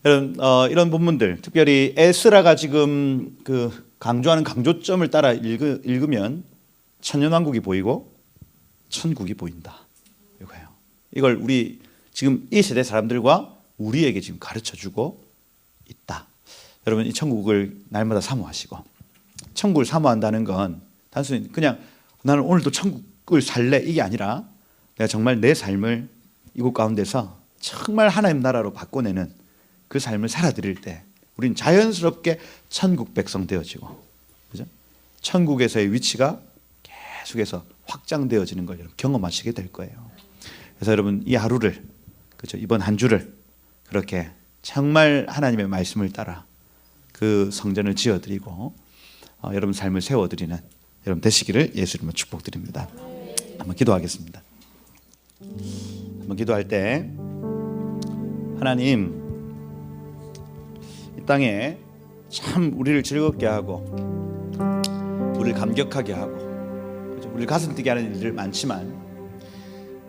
여러분 이런 본문들 특별히 에스라가 지금 그 강조하는 강조점을 따라 읽으면 천년왕국이 보이고 천국이 보인다. 이거예요. 이걸 우리 지금 이 세대 사람들과 우리에게 지금 가르쳐주고 있다. 여러분 이 천국을 날마다 사모하시고 천국을 사모한다는 건 단순히 그냥 나는 오늘도 천국을 살래 이게 아니라 내가 정말 내 삶을 이곳 가운데서 정말 하나님 나라로 바꿔내는 그 삶을 살아드릴 때 우린 자연스럽게 천국 백성 되어지고 그죠? 천국에서의 위치가 계속해서 확장되어지는 걸 여러분 경험하시게 될 거예요. 그래서 여러분 이 하루를 그죠? 이번 한 주를 그렇게 정말 하나님의 말씀을 따라 그 성전을 지어드리고 여러분 삶을 세워드리는 여러분 되시기를 예수 이름으로 축복드립니다. 한번 기도하겠습니다. 한번 기도할 때 하나님 이 땅에 참 우리를 즐겁게 하고 우리를 감격하게 하고 그죠? 우리를 가슴 뛰게 하는 일들 많지만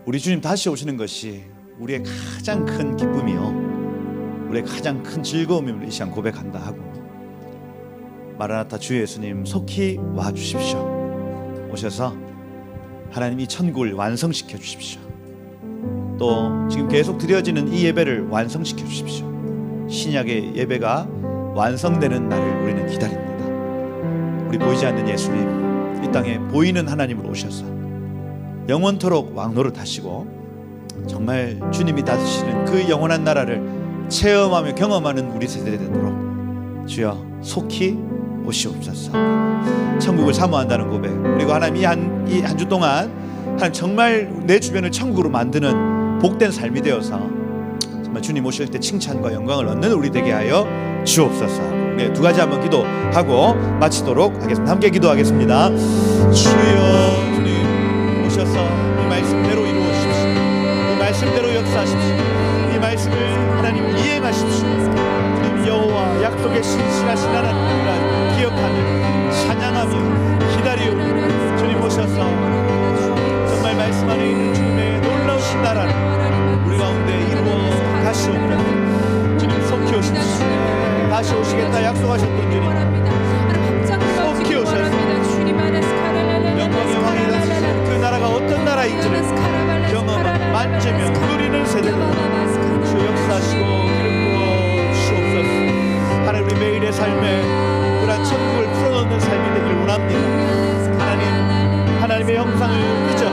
우리 주님 다시 오시는 것이 우리의 가장 큰 기쁨이요 우리의 가장 큰 즐거움임을 이 시간 고백한다 하고 마라나타 주 예수님 속히 와주십시오. 오셔서 하나님 이 천국을 완성시켜 주십시오. 또 지금 계속 드려지는 이 예배를 완성시켜 주십시오. 신약의 예배가 완성되는 날을 우리는 기다립니다. 우리 보이지 않는 예수님 이 땅에 보이는 하나님으로 오셔서 영원토록 왕노릇하시고 정말 주님이 다스리시는 그 영원한 나라를 체험하며 경험하는 우리 세대가 되도록 주여 속히 오시옵소서. 천국을 사모한다는 고백 그리고 하나님 이 한 주 동안 하나님 정말 내 주변을 천국으로 만드는 복된 삶이 되어서 정말 주님 오실 때 칭찬과 영광을 얻는 우리 되게 하여 주옵소서. 네, 두 가지 한번 기도하고 마치도록 하겠습니다. 함께 기도하겠습니다. 주여 주님 오셔서 이 말씀대로 이루어주십시오. 이 말씀대로 역사하십시오. 이 말씀을 하나님 이행하십시오. 주님 여호와 약속의 신실하신 하나님이라 기억하며 찬양하며 기다리오. 주님 오셔서 정말 말씀 안에 있는 주님의 놀라우신 나라를 우리 가운데 이루어 가시옵소서. 주님 속히 오십시오. 다시 오시겠다 약속하셨던 주님 속히 오셔서 영광의 왕이 다스리는 그 나라가 어떤 나라인지를 경험하고 만지며 누리는 세대들 주 역사하시고 기름 부어 주옵소서. 하나님 우리 매일의 삶에 그러한 천국을 풀어넣는 삶이 되길 원합니다. 하나님의 형상을 그저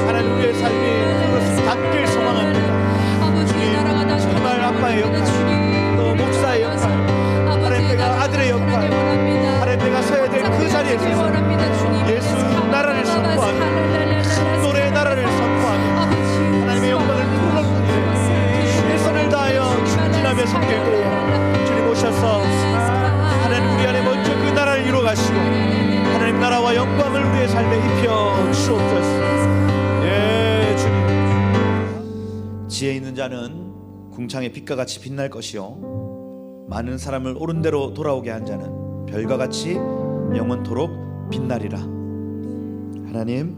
하나님 우리의 삶이 그것을 닿길 소망합니다. 내 삶에 입혀 주옵소서. 예, 주님. 지혜 있는 자는 궁창의 빛과 같이 빛날 것이요 많은 사람을 옳은 대로 돌아오게 한 자는 별과 같이 영원토록 빛나리라. 하나님,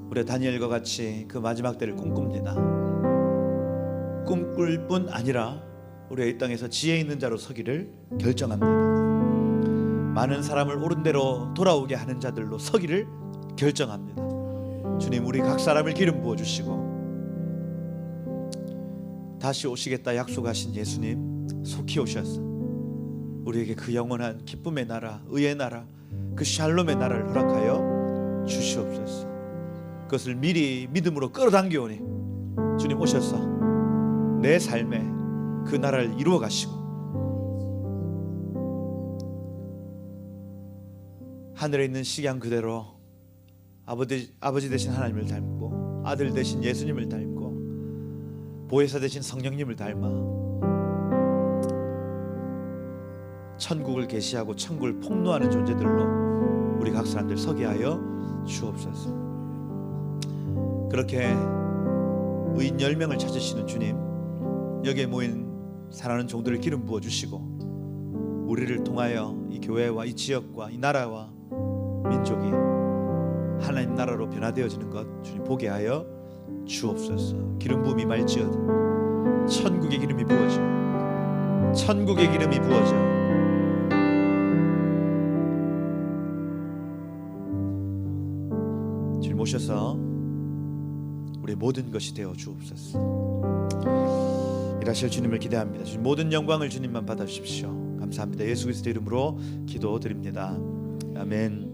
우리 다니엘과 같이 그 마지막 때를 꿈꿉니다. 꿈꿀 뿐 아니라 우리가 이 땅에서 지혜 있는 자로 서기를 결정합니다. 많은 사람을 옳은 대로 돌아오게 하는 자들로 서기를 결정합니다. 주님, 우리 각 사람을 기름 부어주시고 다시 오시겠다 약속하신 예수님 속히 오셔서 우리에게 그 영원한 기쁨의 나라, 의의 나라, 그 샬롬의 나라를 허락하여 주시옵소서. 그것을 미리 믿음으로 끌어당기오니 주님 오셔서 내 삶에 그 나라를 이루어 가시고 하늘에 있는 식양 그대로 아버지 되신 하나님을 닮고 아들 되신 예수님을 닮고 보혜사 되신 성령님을 닮아 천국을 계시하고 천국을 폭로하는 존재들로 우리 각 사람들 서게 하여 주옵소서. 그렇게 의인 10명을 찾으시는 주님, 여기에 모인 사랑하는 종들을 기름 부어주시고 우리를 통하여 이 교회와 이 지역과 이 나라와 민족이 하나님 나라로 변화되어지는 것 주님 보게 하여 주옵소서. 기름 부음이 말지어다 천국의 기름이 부어져, 천국의 기름이 부어져 주님 오셔서 우리의 모든 것이 되어 주옵소서. 일하실 주님을 기대합니다. 주님 모든 영광을 주님만 받아주십시오. 감사합니다. 예수 그리스도의 이름으로 기도드립니다. 아멘.